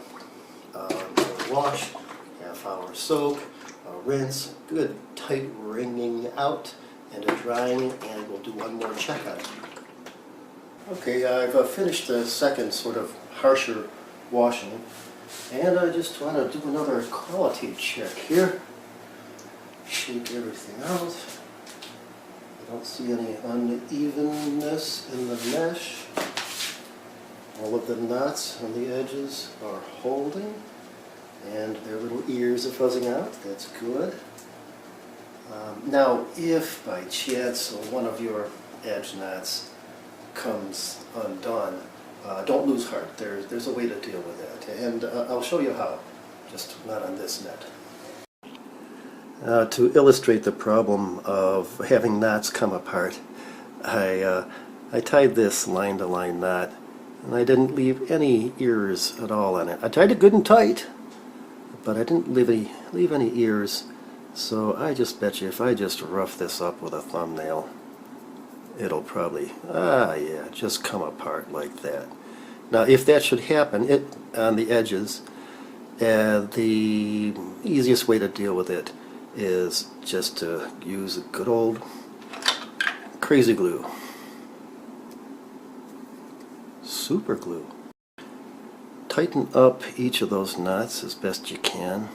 wash, half hour soak, a rinse, good tight wringing out, and a drying, and we'll do one more check on it. Okay, I've finished the second sort of harsher washing, and I just want to do another quality check here. Shake everything out. I don't see any unevenness in the mesh. All of the knots on the edges are holding, and their little ears are fuzzing out. That's good. Now, if by chance one of your edge knots comes undone, don't lose heart. There's a way to deal with that, and I'll show you how, just not on this net. To illustrate the problem of having knots come apart, I tied this line-to-line knot, and I didn't leave any ears at all on it. I tied it good and tight, but I didn't leave any ears, so I just bet you if I just rough this up with a thumbnail, it'll probably, yeah, just come apart like that. Now if that should happen on the edges, the easiest way to deal with it is just to use a good old crazy glue. Super glue. Tighten up each of those knots as best you can.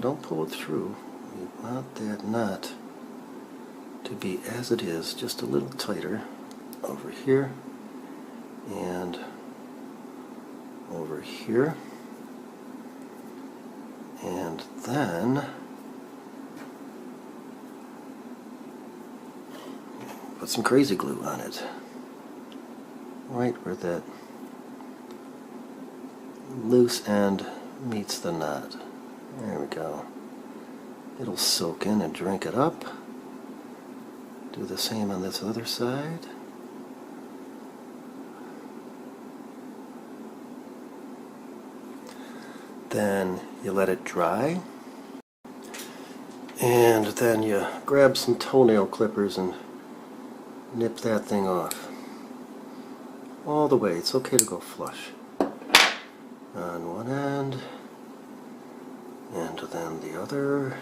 Don't pull it through. You want that knot to be as it is, just a little tighter over here and over here, and then put some crazy glue on it, right where that loose end meets the knot. There we go. It'll soak in and drink it up. Do the same on this other side. Then you let it dry, and then you grab some toenail clippers and nip that thing off all the way. It's okay to go flush on one end and then the other.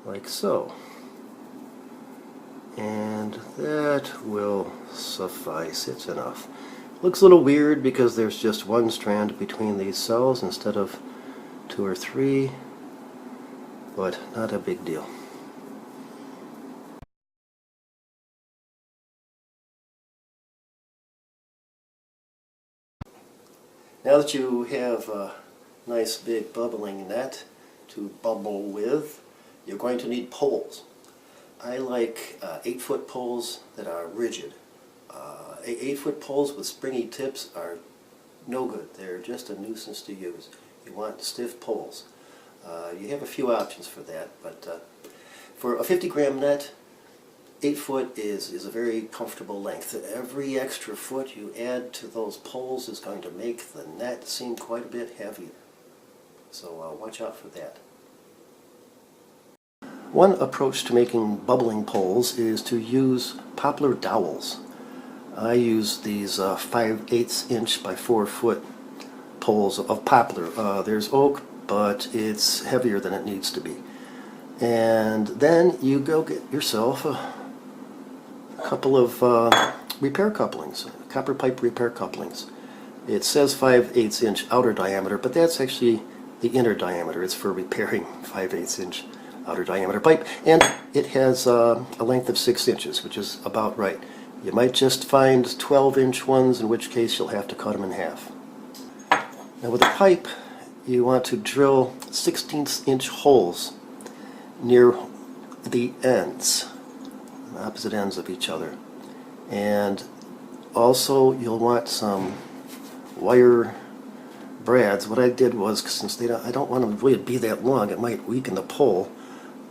Like so. And that will suffice. It's enough. Looks a little weird because there's just one strand between these cells instead of 2 or 3, but not a big deal. Now that you have a nice big bubbling net to bubble with, you're going to need poles. I like 8-foot poles that are rigid. 8-foot poles with springy tips are no good. They're just a nuisance to use. You want stiff poles. You have a few options for that, but for a 50-gram net, 8-foot is a very comfortable length. Every extra foot you add to those poles is going to make the net seem quite a bit heavier. So watch out for that. One approach to making bubbling poles is to use poplar dowels. I use these 5/8 inch by 4 foot poles of poplar. There's oak, but it's heavier than it needs to be. And then you go get yourself a couple of repair couplings, copper pipe repair couplings. It says 5/8 inch outer diameter, but that's actually the inner diameter. It's for repairing 5/8 inch outer diameter pipe, and it has a length of 6 inches, which is about right. You might just find 12-inch ones, in which case you'll have to cut them in half. Now with a pipe, you want to drill 16-inch holes near the ends, opposite ends of each other. And also you'll want some wire brads. What I did was, since I don't want them to really be that long, it might weaken the pole,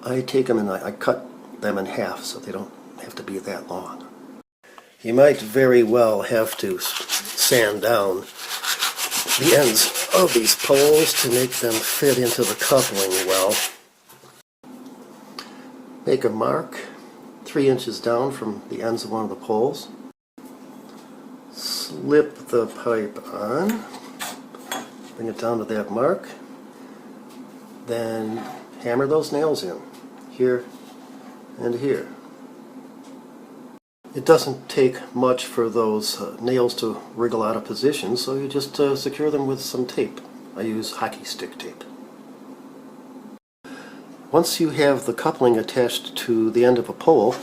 I take them and I cut them in half so they don't have to be that long. You might very well have to sand down the ends of these poles to make them fit into the coupling well. Make a mark 3 inches down from the ends of one of the poles. Slip the pipe on. Bring it down to that mark. Then hammer those nails in, here and here. It doesn't take much for those nails to wriggle out of position, so you just secure them with some tape. I use hockey stick tape. Once you have the coupling attached to the end of a pole,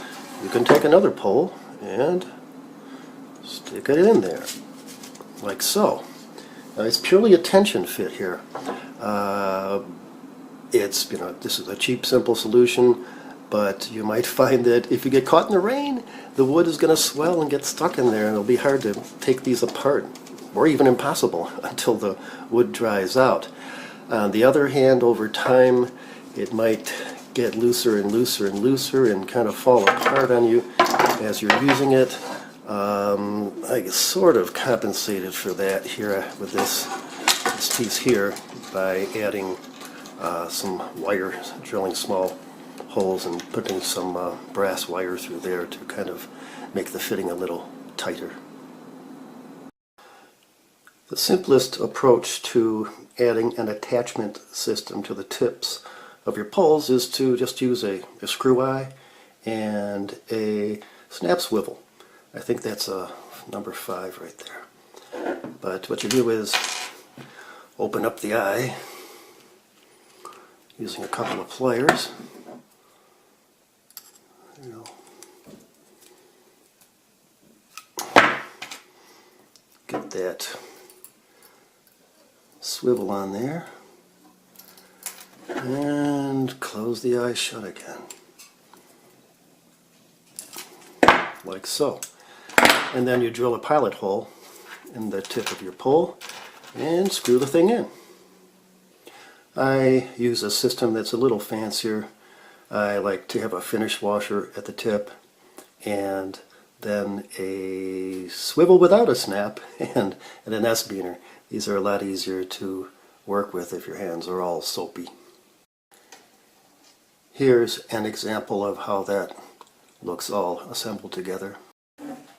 you can take another pole and stick it in there, like so. Now it's purely a tension fit here. This is a cheap, simple solution, but you might find that if you get caught in the rain, the wood is going to swell and get stuck in there, and it'll be hard to take these apart, or even impossible until the wood dries out. On the other hand, over time, it might get looser and looser and looser and kind of fall apart on you as you're using it. I sort of compensated for that here with this piece here by adding some wire, drilling small holes and putting some brass wire through there to kind of make the fitting a little tighter. The simplest approach to adding an attachment system to the tips of your poles is to just use a screw eye and a snap swivel. I think that's a number 5 right there. But what you do is open up the eye using a couple of pliers. There you go. Get that swivel on there and close the eye shut again, like so. And then you drill a pilot hole in the tip of your pole and screw the thing in. I use a system that's a little fancier. I like to have a finish washer at the tip and then a swivel without a snap and an S-beaner. These are a lot easier to work with if your hands are all soapy. Here's an example of how that looks all assembled together.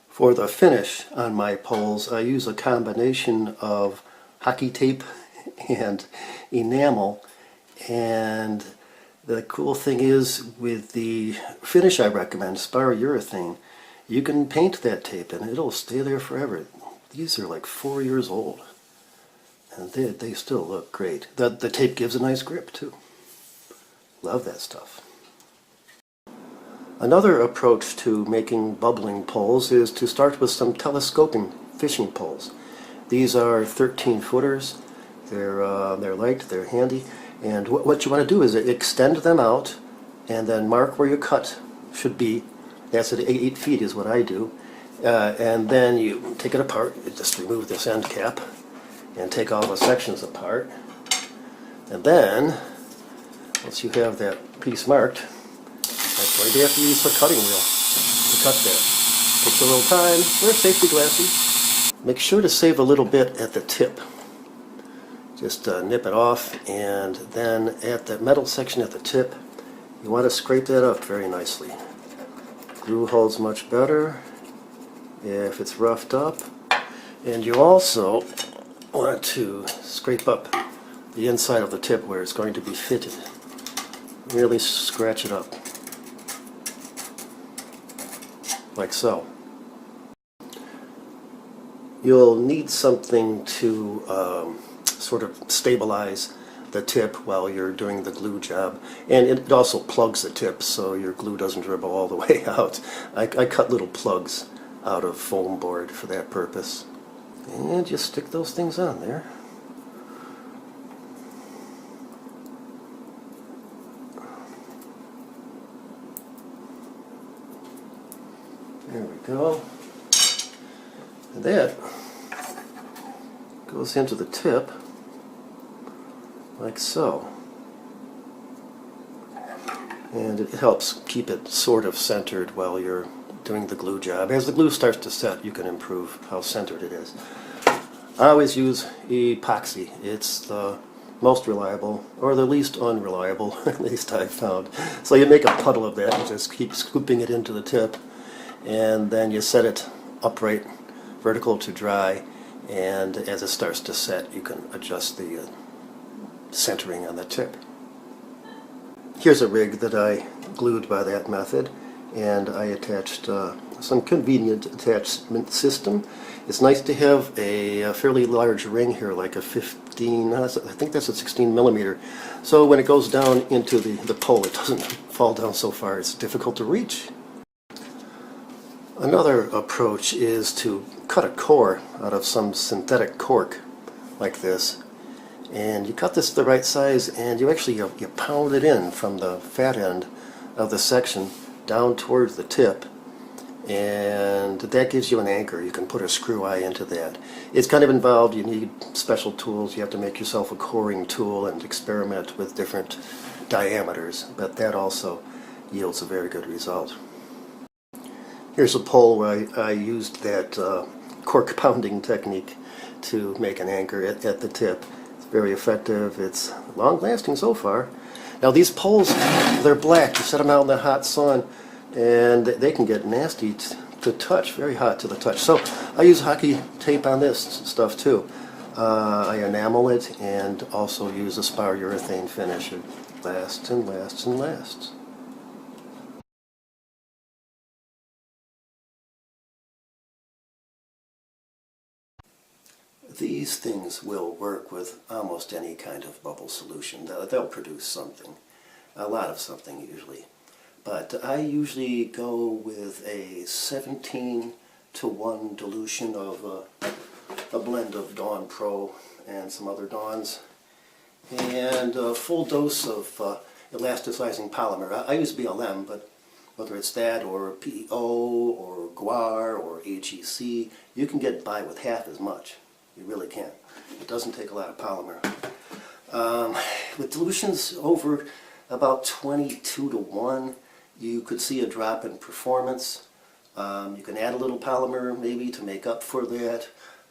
For the finish on my poles, I use a combination of hockey tape and enamel, and the cool thing is with the finish I recommend, spirourethane, you can paint that tape and it'll stay there forever. These are like 4 years old and they still look great. The tape gives a nice grip too. Love that stuff. Another approach to making bubbling poles is to start with some telescoping fishing poles. These are 13-footers. They're light, they're handy, and what you want to do is extend them out and then mark where your cut should be. That's at 8 feet is what I do. And then you take it apart, you just remove this end cap and take all the sections apart. And then, once you have that piece marked, I'm going to have to use a cutting wheel to cut that. Takes a little time. Wear safety glasses. Make sure to save a little bit at the tip. Just nip it off, and then at the metal section at the tip, you want to scrape that up very nicely. Glue holds much better if it's roughed up, and you also want to scrape up the inside of the tip where it's going to be fitted. Really scratch it up. Like so. You'll need something to sort of stabilize the tip while you're doing the glue job, and it also plugs the tip so your glue doesn't dribble all the way out. I cut little plugs out of foam board for that purpose, and just stick those things on there. There we go. And that goes into the tip like so. And it helps keep it sort of centered while you're doing the glue job. As the glue starts to set, you can improve how centered it is. I always use epoxy. It's the most reliable, or the least unreliable, at least I've found. So you make a puddle of that and just keep scooping it into the tip, and then you set it upright, vertical to dry, and as it starts to set, you can adjust the centering on the tip. Here's a rig that I glued by that method, and I attached some convenient attachment system. It's nice to have a fairly large ring here, like a 15, I think that's a 16 millimeter. So when it goes down into the pole, it doesn't fall down so far it's difficult to reach. Another approach is to cut a core out of some synthetic cork like this. And you cut this the right size, and you actually you pound it in from the fat end of the section down towards the tip, and that gives you an anchor. You can put a screw eye into that. It's kind of involved. You need special tools. You have to make yourself a coring tool and experiment with different diameters, but that also yields a very good result. Here's a pole where I used that cork pounding technique to make an anchor at the tip. It's very effective. It's long-lasting so far. Now these poles, they're black. You set them out in the hot sun, and they can get nasty to touch, very hot to the touch. So I use hockey tape on this stuff too. I enamel it and also use a spar urethane finish. It lasts and lasts and lasts. These things will work with almost any kind of bubble solution. They'll produce something, a lot of something usually. But I usually go with a 17:1 dilution of a blend of Dawn Pro and some other Dawns, and a full dose of elasticizing polymer. I use BLM, but whether it's that or PEO or guar or HEC, you can get by with half as much. You really can. It doesn't take a lot of polymer. With dilutions over about 22:1, you could see a drop in performance. You can add a little polymer maybe to make up for that.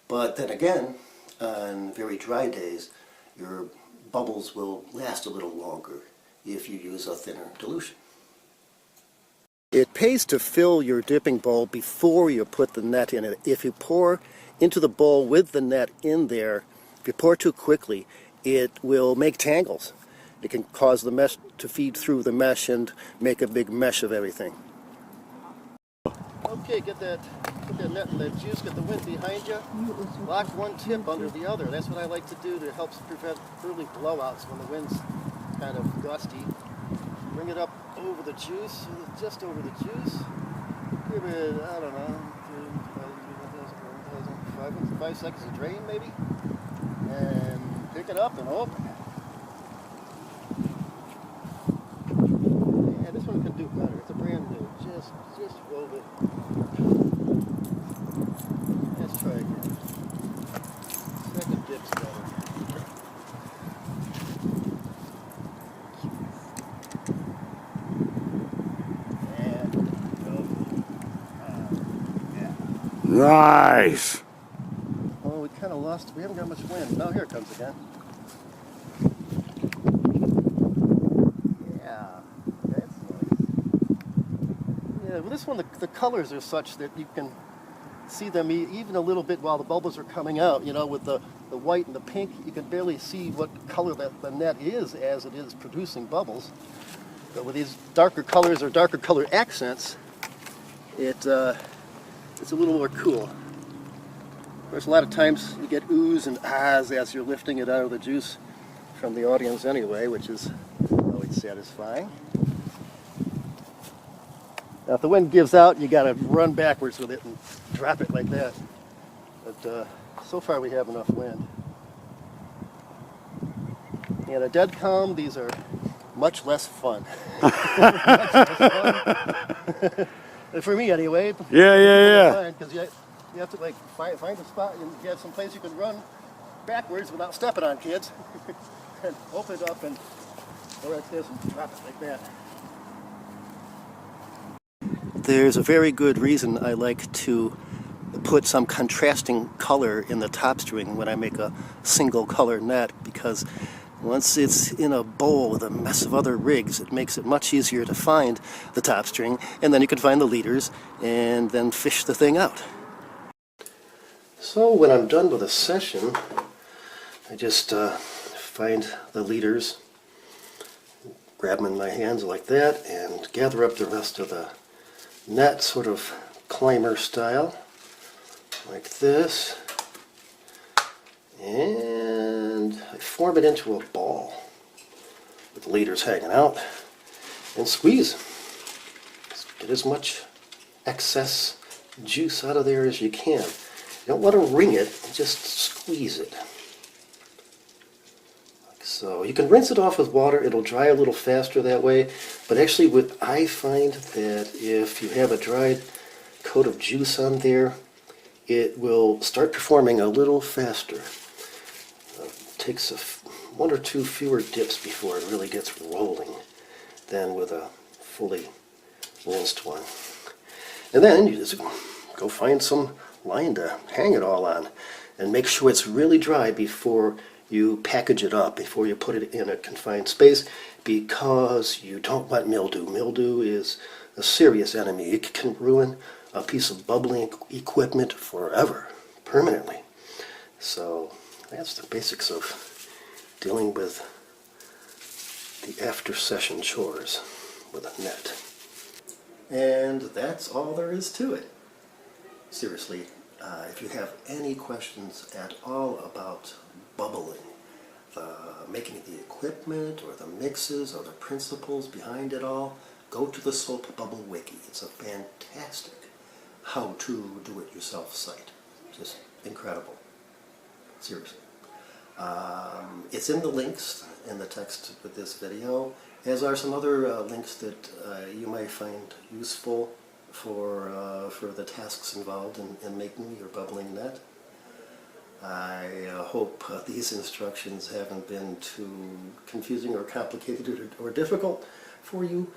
But then again, on very dry days, your bubbles will last a little longer if you use a thinner dilution. It pays to fill your dipping bowl before you put the net in it. If you pour into the bowl with the net in there, if you pour too quickly, it will make tangles. It can cause the mesh to feed through the mesh and make a big mesh of everything. Okay, put that net in the juice, get the wind behind you, lock one tip under the other. That's what I like to do to help prevent early blowouts when the wind's kind of gusty. Bring it up over the juice, just over the juice. Give it, I don't know, 5 seconds to drain maybe, and pick it up and open. Yeah, this one can do better. It's a brand new. Just roll it. Let's try again. Second dip's better. And go. Yeah. Nice. We kind of lost. We haven't got much wind. Now here it comes again. Yeah, that's nice. Yeah, well, this one the colors are such that you can see them even a little bit while the bubbles are coming out. You know, with the white and the pink, you can barely see what color that the net is as it is producing bubbles. But with these darker colors or darker color accents, it's a little more cool. Of course, a lot of times you get oohs and ahs as you're lifting it out of the juice from the audience anyway, which is always satisfying. Now, if the wind gives out, you got to run backwards with it and drop it like that. But so far we have enough wind. In a dead calm, these are much less fun. Much less fun. For me, anyway. Yeah. Because you have to like find a spot and you have some place you can run backwards without stepping on kids. And open it up and go like this and drop it like that. There's a very good reason I like to put some contrasting color in the top string when I make a single color net, because once it's in a bowl with a mess of other rigs, it makes it much easier to find the top string, and then you can find the leaders and then fish the thing out. So when I'm done with a session, I just find the leaders, grab them in my hands like that, and gather up the rest of the net, sort of climber style, like this, and I form it into a ball with the leaders hanging out, and squeeze. Get as much excess juice out of there as you can. You don't want to wring it, just squeeze it. Like so. You can rinse it off with water, it'll dry a little faster that way, but actually I find that if you have a dried coat of juice on there, it will start performing a little faster. It takes one or two fewer dips before it really gets rolling than with a fully rinsed one. And then you just go find some line to hang it all on, and make sure it's really dry before you package it up, before you put it in a confined space, because you don't want mildew. Mildew is a serious enemy. It can ruin a piece of bubbling equipment forever, permanently. So that's the basics of dealing with the after-session chores with a net. And that's all there is to it. Seriously, if you have any questions at all about bubbling, making the equipment or the mixes or the principles behind it all, go to the Soap Bubble Wiki. It's a fantastic how-to do-it-yourself site. Just incredible. Seriously. It's in the links in the text with this video, as are some other links that you might find useful for the tasks involved in making your bubbling net. I hope these instructions haven't been too confusing or complicated or difficult for you,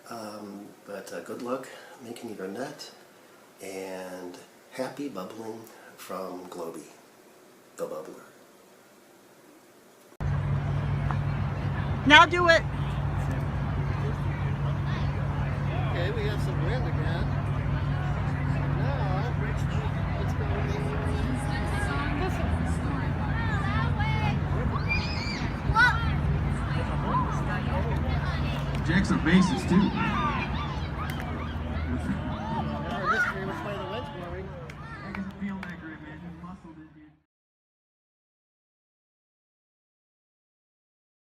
but good luck making your net, and happy bubbling from Glowby, the bubbler. Now do it. Okay, we have some wind again. Now, let's go. Jack's a bassist too.